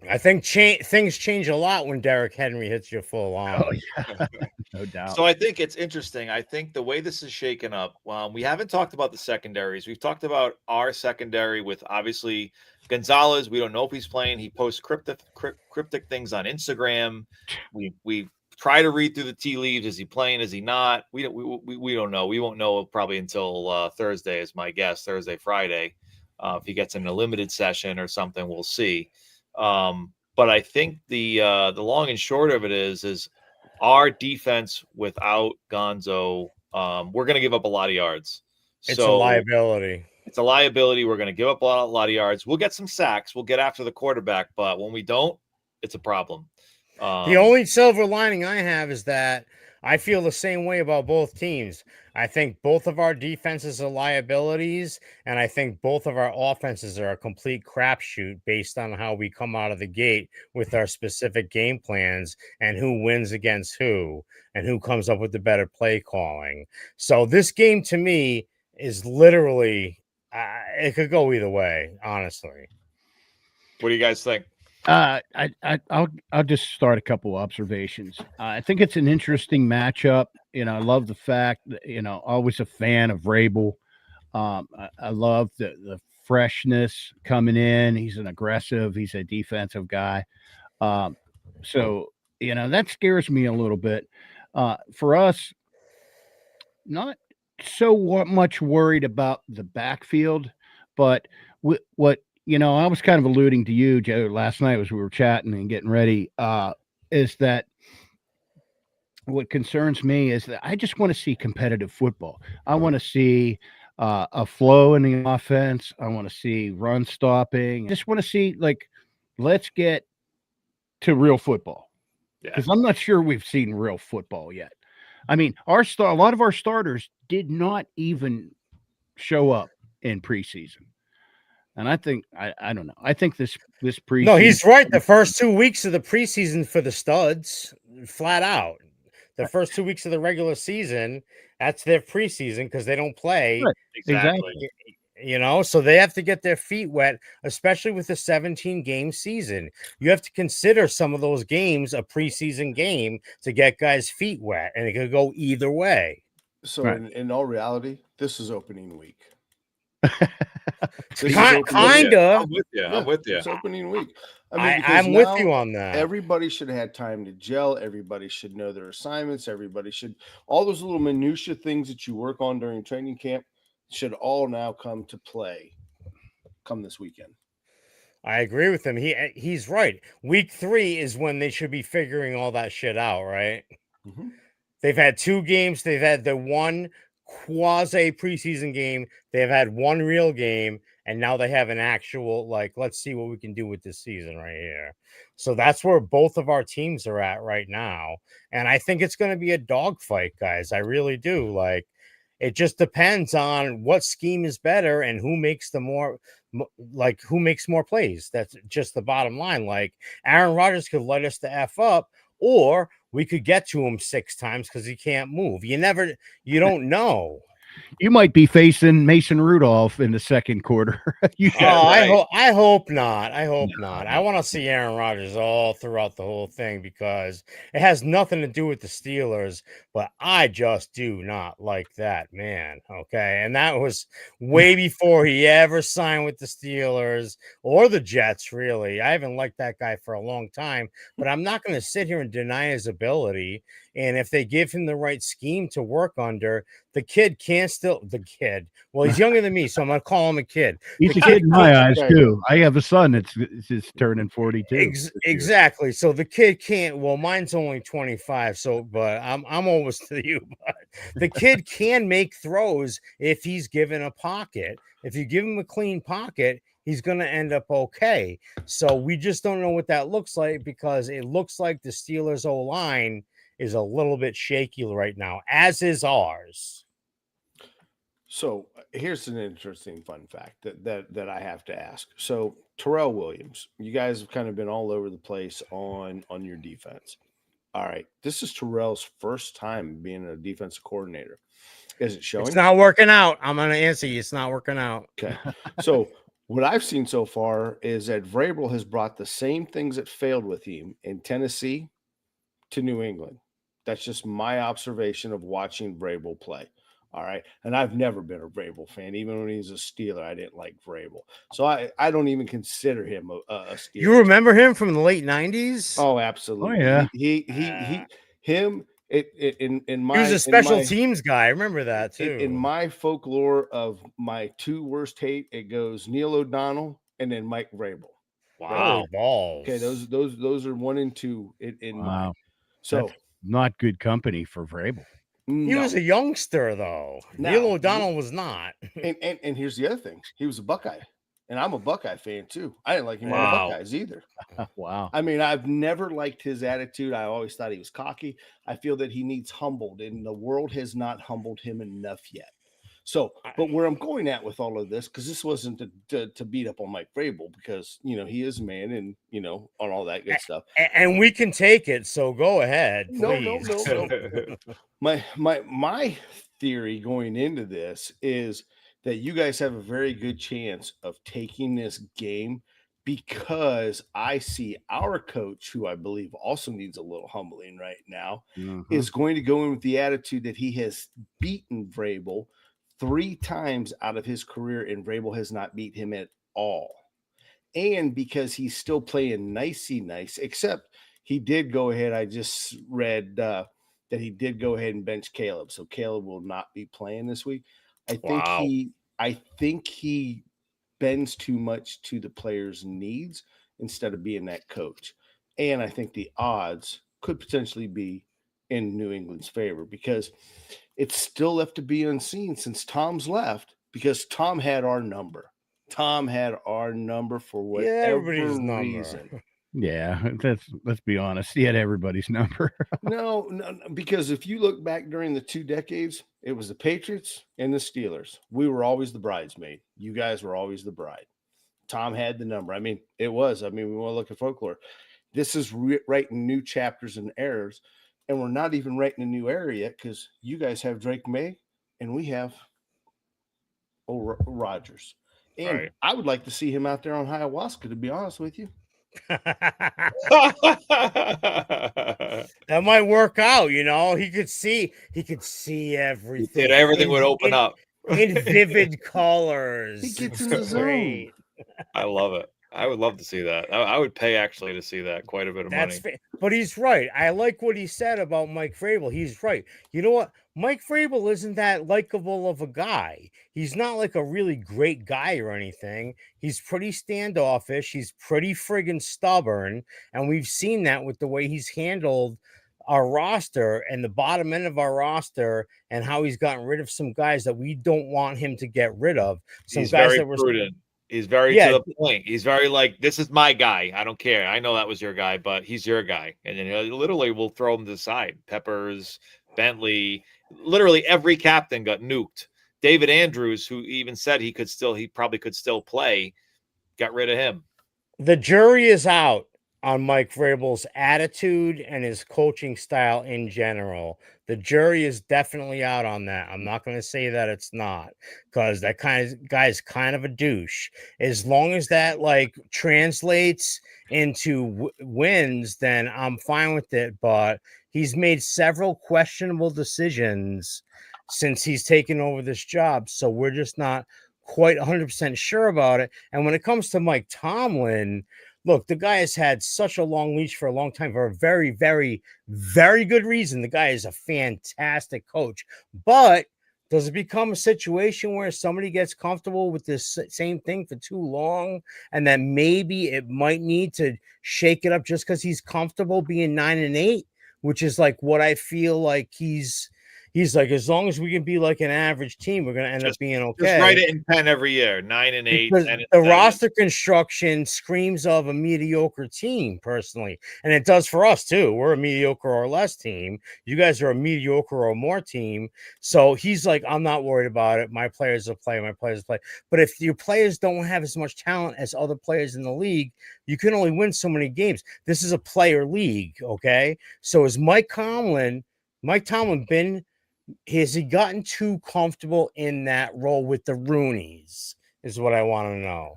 I think things change a lot when Derrick Henry hits you full on. Oh yeah, no doubt. So I think it's interesting. I think the way this is shaken up, we haven't talked about the secondaries. We've talked about our secondary with obviously Gonzalez. We don't know if he's playing. He posts cryptic things on Instagram. We try to read through the tea leaves. Is he playing? Is he not? We don't know. We won't know probably until Thursday, is my guess. Thursday, Friday. If he gets in a limited session or something, we'll see. But I think the long and short of it is our defense without Gonzo, we're going to give up a lot of yards. It's a liability. It's a liability. We're going to give up a lot of yards. We'll get some sacks. We'll get after the quarterback, but when we don't, it's a problem. The only silver lining I have is that I feel the same way about both teams. I think both of our defenses are liabilities, and I think both of our offenses are a complete crapshoot based on how we come out of the gate with our specific game plans and who wins against who and who comes up with the better play calling. So this game to me is literally, it could go either way, honestly. What do you guys think? I'll just start a couple observations. I think it's an interesting matchup. I love the fact that, always a fan of Vrabel. I love the freshness coming in. He's an aggressive, he's a defensive guy. So, that scares me a little bit. For us, not so much worried about the backfield, but what I was kind of alluding to you, Joe, last night as we were chatting and getting ready, is that what concerns me is that I just want to see competitive football. I want to see a flow in the offense. I want to see run stopping. I just want to see, let's get to real football. Because I'm not sure we've seen real football yet. I mean, a lot of our starters did not even show up in preseason. And I think I don't know. I think this preseason. No, he's right. The first 2 weeks of the preseason for the studs, flat out. The first 2 weeks of the regular season, that's their preseason because they don't play. Right. Exactly. So they have to get their feet wet, especially with the 17-game season. You have to consider some of those games a preseason game to get guys' feet wet, and it could go either way. So in all reality, this is opening week. Kind of. I'm with you. It's opening week. I'm with you on that. Everybody should have had time to gel. Everybody should know their assignments. Everybody should, all those little minutia things that you work on during training camp should all now come to play come this weekend. I agree with him. He's right. Week 3 is when they should be figuring all that shit out, right? Mm-hmm. They've had 2 games. They've had the one quasi preseason game. They've had one real game, and now they have an actual, let's see what we can do with this season right here. So that's where both of our teams are at right now. And I think it's going to be a dogfight, guys. I really do. It just depends on what scheme is better and who makes who makes more plays. That's just the bottom line. Aaron Rodgers could light us the F up, or we could get to him 6 times because he can't move. You don't know. You might be facing Mason Rudolph in the second quarter. I hope not. I hope not. I want to see Aaron Rodgers all throughout the whole thing because it has nothing to do with the Steelers, but I just do not like that man. Okay. And that was way before he ever signed with the Steelers or the Jets, really. I haven't liked that guy for a long time, but I'm not going to sit here and deny his ability. And if they give him the right scheme to work under, the kid well, he's younger than me, so I'm going to call him a kid. He's a kid in my eyes, too. I have a son that's turning 42. Exactly. So the kid can't, well, mine's only 25, but I'm almost to you. But the kid can make throws if he's given a pocket. If you give him a clean pocket, he's going to end up okay. So we just don't know what that looks like because it looks like the Steelers' O-line is a little bit shaky right now, as is ours. So here's an interesting fun fact that I have to ask. So Terrell Williams, you guys have kind of been all over the place on your defense. All right, this is Terrell's first time being a defensive coordinator. Is it showing? It's not working out. I'm going to answer you. It's not working out. Okay. So what I've seen so far is that Vrabel has brought the same things that failed with him in Tennessee to New England. That's just my observation of watching Vrabel play. All right. And I've never been a Vrabel fan. Even when he was a Steeler, I didn't like Vrabel. So I don't even consider him a Steeler. You remember him from the late 90s? Oh, absolutely. Oh, yeah. Him. In my He was a special teams guy. I remember that too. In my folklore of my two worst hate, it goes Neil O'Donnell and then Mike Vrabel. Wow. Balls. Okay, those are 1 and 2 in Wow. mine. So That's not good company for Vrabel. He was a youngster though. Neil O'Donnell was not. And here's the other thing. He was a Buckeye. And I'm a Buckeye fan too. I didn't like him on the Buckeyes either. Wow. I mean, I've never liked his attitude. I always thought he was cocky. I feel that he needs humbled, and the world has not humbled him enough yet. So, but where I'm going at with all of this, because this wasn't to beat up on Mike Vrabel, because he is a man, and on all that good stuff. And we can take it. So go ahead, please. No. My theory going into this is that you guys have a very good chance of taking this game, because I see our coach, who I believe also needs a little humbling right now, is going to go in with the attitude that he has beaten Vrabel 3 times out of his career, and Vrabel has not beat him at all. And because he's still playing nicey nice, except he did go ahead. I just read that he did go ahead and bench Caleb. So Caleb will not be playing this week. I think he bends too much to the players' needs instead of being that coach. And I think the odds could potentially be in New England's favor, because it's still left to be unseen since Tom's left, because Tom had our number. Tom had our number for whatever reason. Yeah, let's be honest. He had everybody's number. No, because if you look back during the 2 decades, it was the Patriots and the Steelers. We were always the bridesmaid. You guys were always the bride. Tom had the number. I mean, we want to look at folklore. This is writing new chapters and eras, and we're not even writing a new era yet, because you guys have Drake May and we have Rodgers. And I would like to see him out there on ayahuasca, to be honest with you. That might work out. He could see everything. Everything would open up in vivid colors. He gets in the zone. I love it. I would love to see that. I would pay actually to see that. Quite a bit of money. But he's right. I like what he said about Mike Vrabel. He's right. You know what? Mike Vrabel isn't that likable of a guy. He's not like a really great guy or anything. He's pretty standoffish. He's pretty friggin' stubborn. And we've seen that with the way he's handled our roster and the bottom end of our roster, and how he's gotten rid of some guys that we don't want him to get rid of. Some he's guys very that were prudent. He's very to the point. He's very like, this is my guy. I don't care. I know that was your guy, but he's your guy. And then literally we'll throw him to the side. Peppers, Bentley, literally every captain got nuked. David Andrews, who even said he probably could still play, got rid of him. The jury is out on Mike Vrabel's attitude and his coaching style in general. The jury is definitely out on that. I'm not going to say that it's not, because that kind of guy's kind of a douche. As long as that translates into wins, then I'm fine with it. But he's made several questionable decisions since he's taken over this job, so we're just not quite 100% sure about it. And when it comes to Mike Tomlin, look, the guy has had such a long leash for a long time for a very, very, very good reason. The guy is a fantastic coach. But does it become a situation where somebody gets comfortable with this same thing for too long, and that maybe it might need to shake it up just because he's comfortable being 9-8, which is like what I feel like he's like, as long as we can be like an average team, we're going to end up being okay. Just write it in pen every year, 9-8. The roster construction screams of a mediocre team, personally. And it does for us, too. We're a mediocre or less team. You guys are a mediocre or more team. So he's like, I'm not worried about it. My players will play. But if your players don't have as much talent as other players in the league, you can only win so many games. This is a player league, okay? So has Mike Tomlin has he gotten too comfortable in that role with the Rooneys, is what I want to know.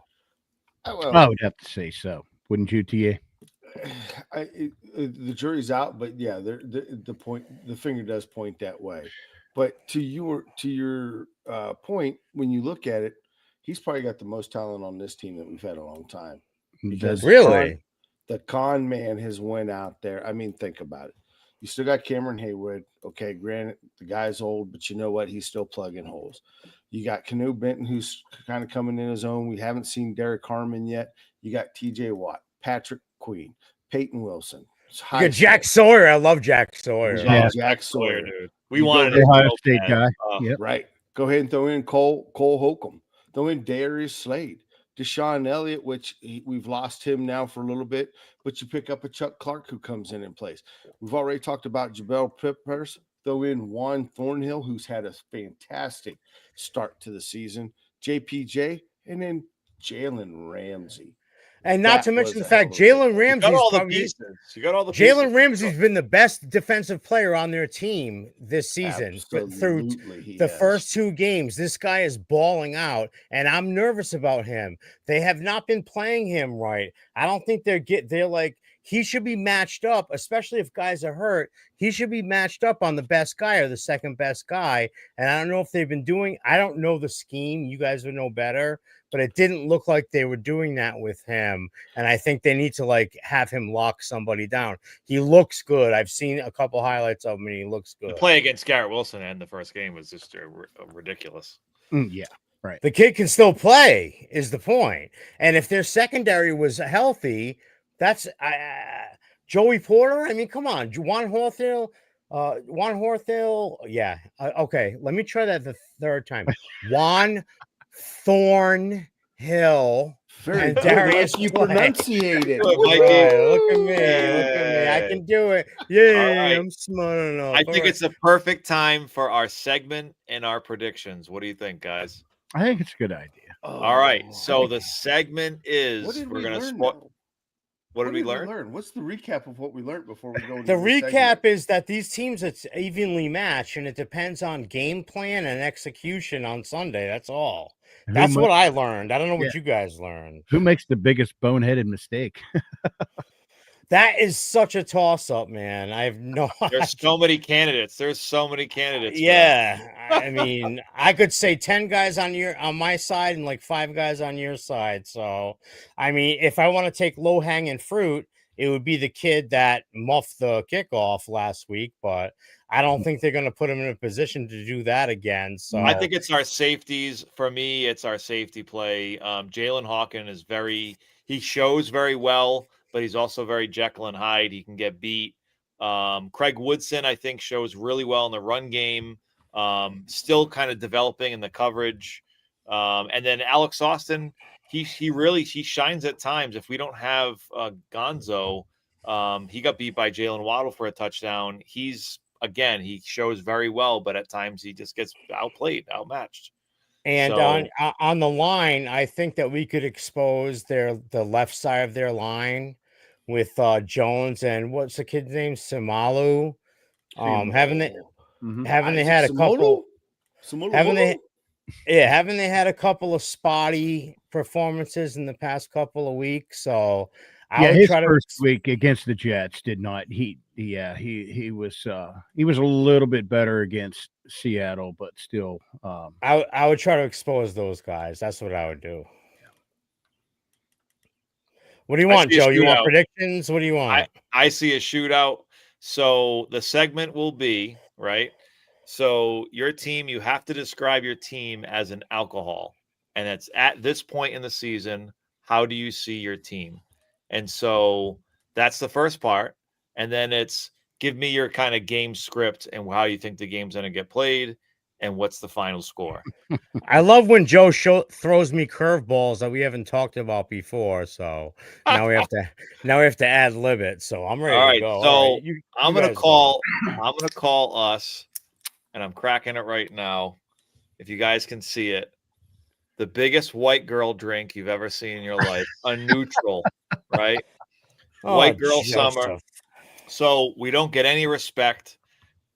I would have to say so. Wouldn't you, TA? The jury's out, but yeah, the finger does point that way. But to your point, when you look at it, he's probably got the most talent on this team that we've had in a long time. Because Really? the con man has went out there. I mean, think about it. You still got Cameron Haywood. Okay, granted, the guy's old, but you know what? He's still plugging holes. You got Canoe Benton, who's kind of coming in his own. We haven't seen Derek Harmon yet. You got TJ Watt, Patrick Queen, Peyton Wilson. You got Jack Sawyer. I love Jack Sawyer. Yeah, Jack Sawyer. Dude. We wanted an Ohio State guy. Yep. Right. Go ahead and throw in Cole Holcomb. Throw in Darius Slade. Deshaun Elliott, which we've lost him now for a little bit, but you pick up a Chuck Clark who comes in place. We've already talked about Jabel Peppers. Throw in Juan Thornhill, who's had a fantastic start to the season. JPJ, and then Jalen Ramsey. And not to mention the fact Jalen Ramsey's You got all the Jalen Ramsey's been the best defensive player on their team this season. Through the first 2 games. This guy is balling out, and I'm nervous about him. They have not been playing him right. I don't think they're like, he should be matched up, especially if guys are hurt. He should be matched up on the best guy or the second best guy. And I don't know if they've been doing, I don't know the scheme. You guys would know better, but it didn't look like they were doing that with him. And I think they need to like have him lock somebody down. He looks good. I've seen a couple highlights of him and he looks good. The play against Garrett Wilson in the first game was just ridiculous. Yeah. Right. The kid can still play is the point. And if their secondary was healthy, that's Joey Porter. I mean, come on, Juan Horthill. Yeah. Okay. Let me try that the third time. Juan Thornhill and Darius. You pronunciate it. Look at me. I can do it. Yeah, right. I'm smart enough. I think it's a perfect time for our segment and our predictions. What do you think, guys? I think it's a good idea. All right. So the segment is we're going to spot. What did we learn? What's the recap of what we learned before we go into the recap is that these teams it's evenly matched and it depends on game plan and execution on Sunday. That's all. That's what I learned. I don't know what you guys learned. Who makes the biggest boneheaded mistake? That is such a toss-up, man. I have no There's so many candidates. Yeah. I mean, I could say 10 guys on my side and like 5 guys on your side. So, I mean, if I want to take low-hanging fruit, it would be the kid that muffed the kickoff last week, but I don't think they're going to put him in a position to do that again. So I think it's our safeties. For me, it's our safety play. Jalen Hawkins he shows very well, but he's also very Jekyll and Hyde. He can get beat. Craig Woodson, I think, shows really well in the run game. Still kind of developing in the coverage. And then Alex Austin, he shines at times. If we don't have Gonzo, he got beat by Jalen Waddle for a touchdown. He shows very well, but at times he just gets outmatched. And on the line, I think that we could expose the left side of their line with Jones and what's the kid's name? Samalu. Haven't they had a couple? Haven't they had a couple of spotty performances in the past couple of weeks? So his first week against the Jets did not. He was a little bit better against Seattle, but still. I would try to expose those guys. That's what I would do. What do you want, Joe? You want predictions? What do you want? I see a shootout. So the segment will be, right? So your team, you have to describe your team as an alcohol. And it's at this point in the season, how do you see your team? And so that's the first part. And then it's give me your kind of game script and how you think the game's going to get played and what's the final score. I love when Joe throws me curveballs that we haven't talked about before. So now we have to ad lib it. So I'm ready to go. So I'm going to call us, and I'm cracking it right now. If you guys can see it, the biggest white girl drink you've ever seen in your life, a neutral, right? White girl summer. So we don't get any respect,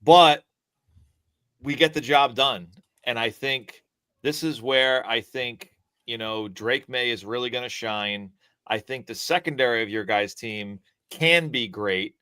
but we get the job done. And I think this is where Drake May is really going to shine. I think the secondary of your guys' team can be great,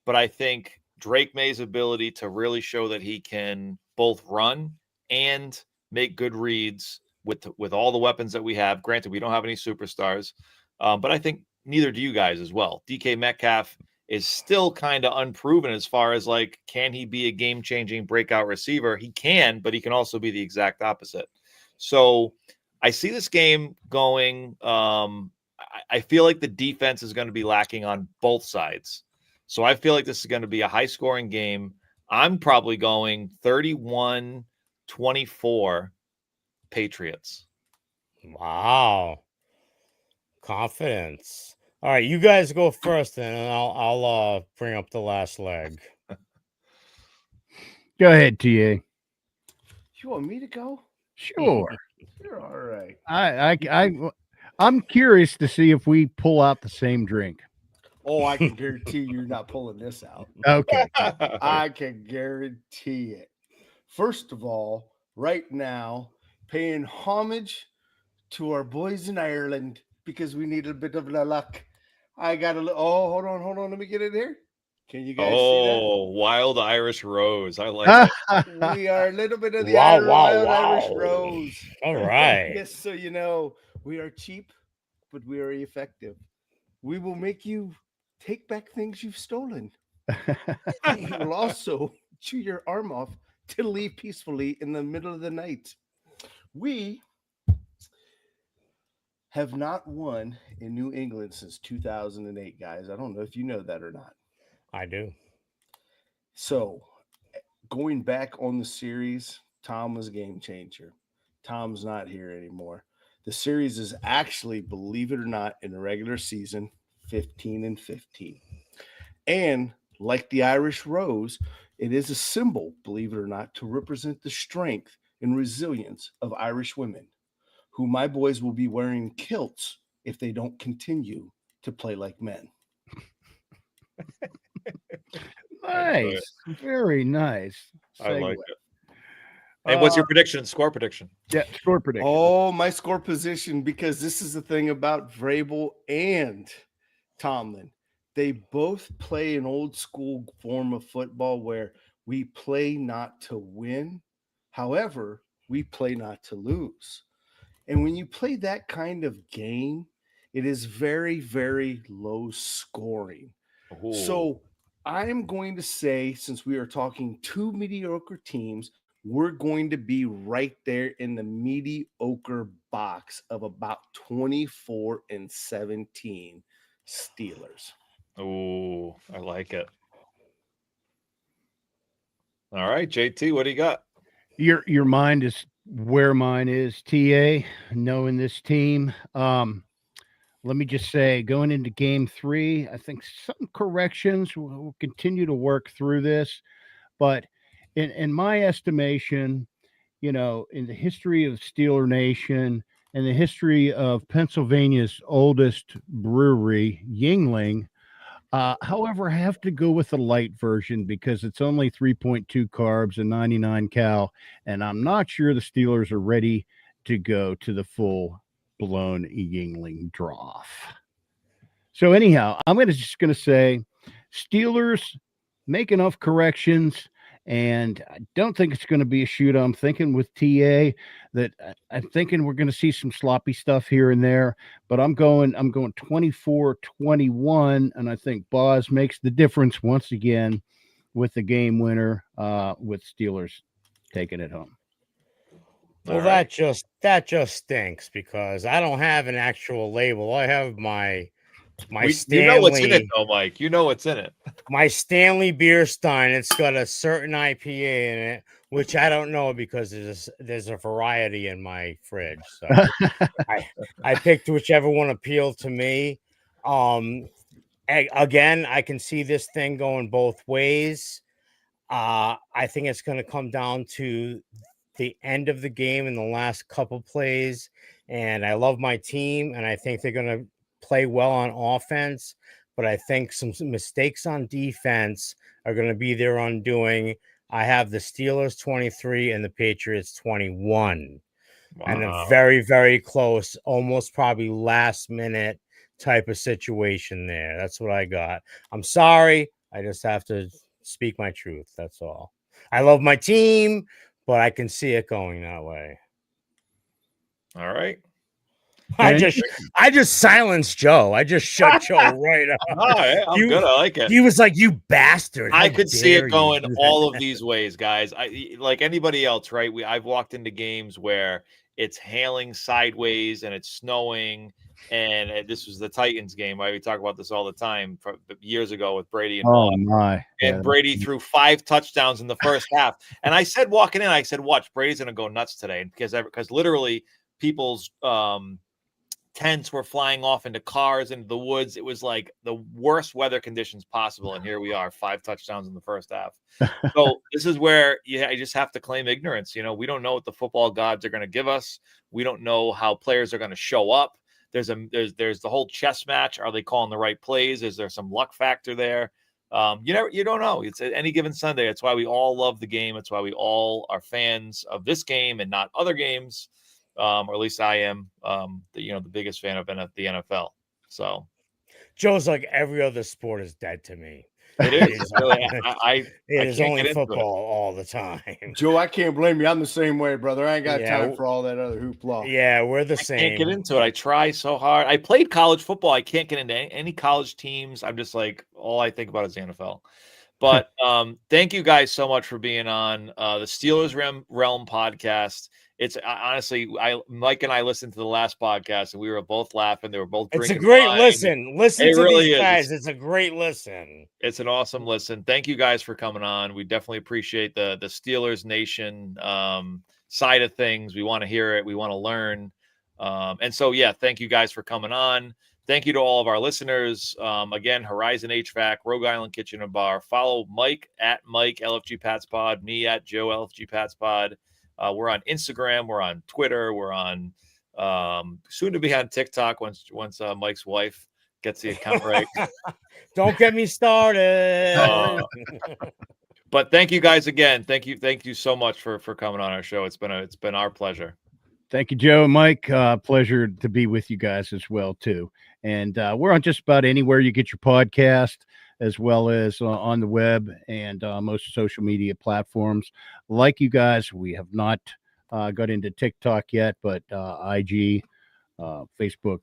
but I think Drake May's ability to really show that he can both run and make good reads with all the weapons that we have. Granted, we don't have any superstars, but I think neither do you guys as well. DK Metcalf is still kind of unproven as far as can he be a game-changing breakout receiver? He can, but he can also be the exact opposite. So I see this game going. I feel like the defense is going to be lacking on both sides. So I feel like this is going to be a high-scoring game. I'm probably going 31-24 Patriots. Wow. Confidence. All right, you guys go first, then, and I'll bring up the last leg. Go ahead, TA. You want me to go? Sure. You're all right. I'm curious to see if we pull out the same drink. Oh, I can guarantee you're not pulling this out. Okay. I can guarantee it. First of all, right now, paying homage to our boys in Ireland because we need a bit of la luck. I got hold on. Let me get it here. Can you guys see that? Oh, Wild Irish Rose. I like it. We are a little bit of the Wow. Irish Rose. All right. Yes, so we are cheap, but we are effective. We will make you take back things you've stolen. We will also chew your arm off to leave peacefully in the middle of the night. We have not won in New England since 2008, guys. I don't know if you know that or not. I do. So, going back on the series, Tom was a game changer. Tom's not here anymore. The series is actually, believe it or not, in the regular season, 15-15. And like the Irish Rose, it is a symbol, believe it or not, to represent the strength and resilience of Irish women, who my boys will be wearing kilts if they don't continue to play like men. Nice. Very nice. I like Segue. it. And what's your prediction? Score prediction? Yeah, score prediction. Oh, my score position, because this is the thing about Vrabel and Tomlin. They both play an old school form of football where we play not to win. However, we play not to lose. And when you play that kind of game, it is very, very low scoring. Ooh. So I'm going to say, since we are talking two mediocre teams, we're going to be right there in the mediocre box of about 24-17 Steelers. Oh, I like it. All right, JT, what do you got? Your mind is where mine is, TA, knowing this team. Let me just say, going into game 3, I think some corrections will continue to work through this. But in my estimation, in the history of Steeler Nation and the history of Pennsylvania's oldest brewery, Yingling, however, I have to go with the light version because it's only 3.2 carbs and 99 cal, and I'm not sure the Steelers are ready to go to the full blown Yingling draw. So anyhow, I'm just going to say Steelers make enough corrections, and I don't think it's going to be a shootout. I'm thinking with TA that I'm thinking we're going to see some sloppy stuff here and there, but I'm going 24-21, and I think Boz makes the difference once again with the game winner, with Steelers taking it home. Well, that just stinks because I don't have an actual label. I have my Stanley. You know what's in it, though, Mike. You know what's in it. My Stanley beer stein. It's got a certain IPA in it, which I don't know because there's a variety in my fridge. So I picked whichever one appealed to me. Again, I can see this thing going both ways. I think it's going to come down to the end of the game in the last couple plays, and I love my team, and I think they're going to play well on offense, but I think some mistakes on defense are going to be their undoing. I have the Steelers 23 and the Patriots 21. and a very, very close, almost probably last minute type of situation there. That's what I got. I'm sorry. I just have to speak my truth. That's all. I love my team, but I can see it going that way. All right. I just silenced Joe. I just shut Joe right up. Oh, yeah, I'm good. I like it. He was like, "You bastard!" I could see it going all of these ways, guys. I like anybody else, right? I've walked into games where it's hailing sideways and it's snowing, and this was the Titans game. Right? We talk about this all the time years ago with Brady and oh my, and Brady threw 5 touchdowns in the first half. And I said, walking in, I said, "Watch, Brady's going to go nuts today," because literally people's tents were flying off into cars, into the woods. It was like the worst weather conditions possible. And here we are, 5 touchdowns in the first half. So this is where you just have to claim ignorance. You know, we don't know what the football gods are going to give us. We don't know how players are going to show up. There's the whole chess match. Are they calling the right plays? Is there some luck factor there? You don't know. It's any given Sunday. That's why we all love the game. It's why we all are fans of this game and not other games. Or at least I am, the biggest fan of the NFL. So Joe's like, every other sport is dead to me. It is. It is only football all the time. Joe, I can't blame you. I'm the same way, brother. I ain't got time for all that other hoopla. Yeah, we're the same. I can't get into it. I try so hard. I played college football. I can't get into any college teams. I'm just like, all I think about is the NFL. But thank you guys so much for being on the Steelers Realm podcast. It's honestly, Mike and I listened to the last podcast and we were both laughing. They were both drinking. It's a great wine. listen. Listen it to really these is. guys. It's a great listen. It's an awesome listen. Thank you guys for coming on. We definitely appreciate the Steelers Nation side of things. We want to hear it. We want to learn. And so, yeah, thank you guys for coming on. Thank you to all of our listeners. Again, Horizon HVAC, Rogue Island Kitchen and Bar. Follow Mike at Mike LFG Pats Pod, me at Joe LFG Pats Pod. We're on Instagram. We're on Twitter. We're on soon to be on TikTok once Mike's wife gets the account right. Don't get me started. But thank you guys again. Thank you so much for coming on our show. It's been our pleasure. Thank you, Joe and Mike. Pleasure to be with you guys as well, too. And we're on just about anywhere you get your podcast, as well as on the web and most social media platforms. Like you guys, we have not got into TikTok yet, but IG, Facebook,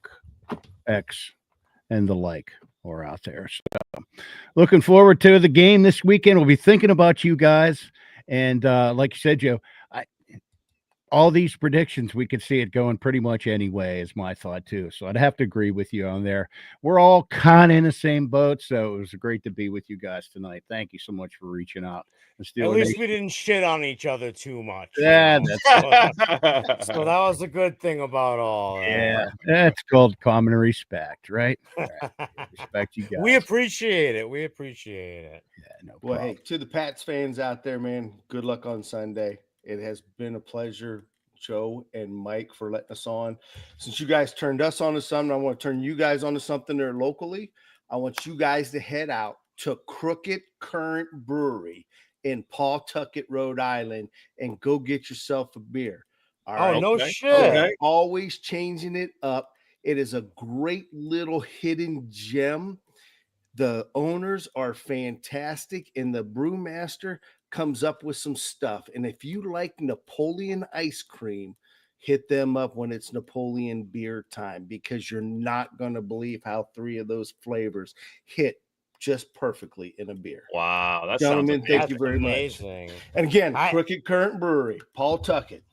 X, and the like are out there. So looking forward to the game this weekend. We'll be thinking about you guys. And like you said, Joe, all these predictions, we could see it going pretty much anyway, is my thought too. So I'd have to agree with you on there. We're all kind of in the same boat. So it was great to be with you guys tonight. Thank you so much for reaching out. At least we didn't shit on each other too much. Yeah, so that was a good thing about all. Yeah, that's called common respect, right? Respect you guys. We appreciate it. Yeah, no problem. Well, hey, to the Pats fans out there, man, good luck on Sunday. It has been a pleasure, Joe and Mike, for letting us on. Since you guys turned us on to something, I want to turn you guys on to something there locally. I want you guys to head out to Crooked Current Brewery in Pawtucket, Rhode Island, and go get yourself a beer. All right? No shit. Okay. Always changing it up. It is a great little hidden gem. The owners are fantastic, and the brewmaster comes up with some stuff. And if you like Napoleon ice cream, hit them up when it's Napoleon beer time, because you're not going to believe how 3 of those flavors hit just perfectly in a beer. Wow. That Gentlemen, sounds thank you very much. And again, Crooked Current Brewery, Pawtucket.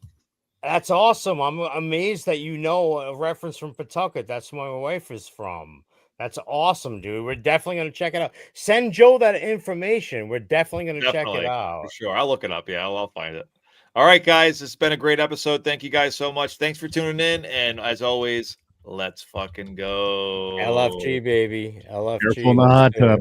That's awesome. I'm amazed that you know a reference from Pawtucket. That's where my wife is from. That's awesome, dude. We're definitely going to check it out. Send Joe that information. We're definitely going to check it out. For sure. I'll look it up. Yeah, I'll find it. All right, guys. It's been a great episode. Thank you guys so much. Thanks for tuning in. And as always, let's fucking go. LFG, baby. LFG. Careful in the hot tub.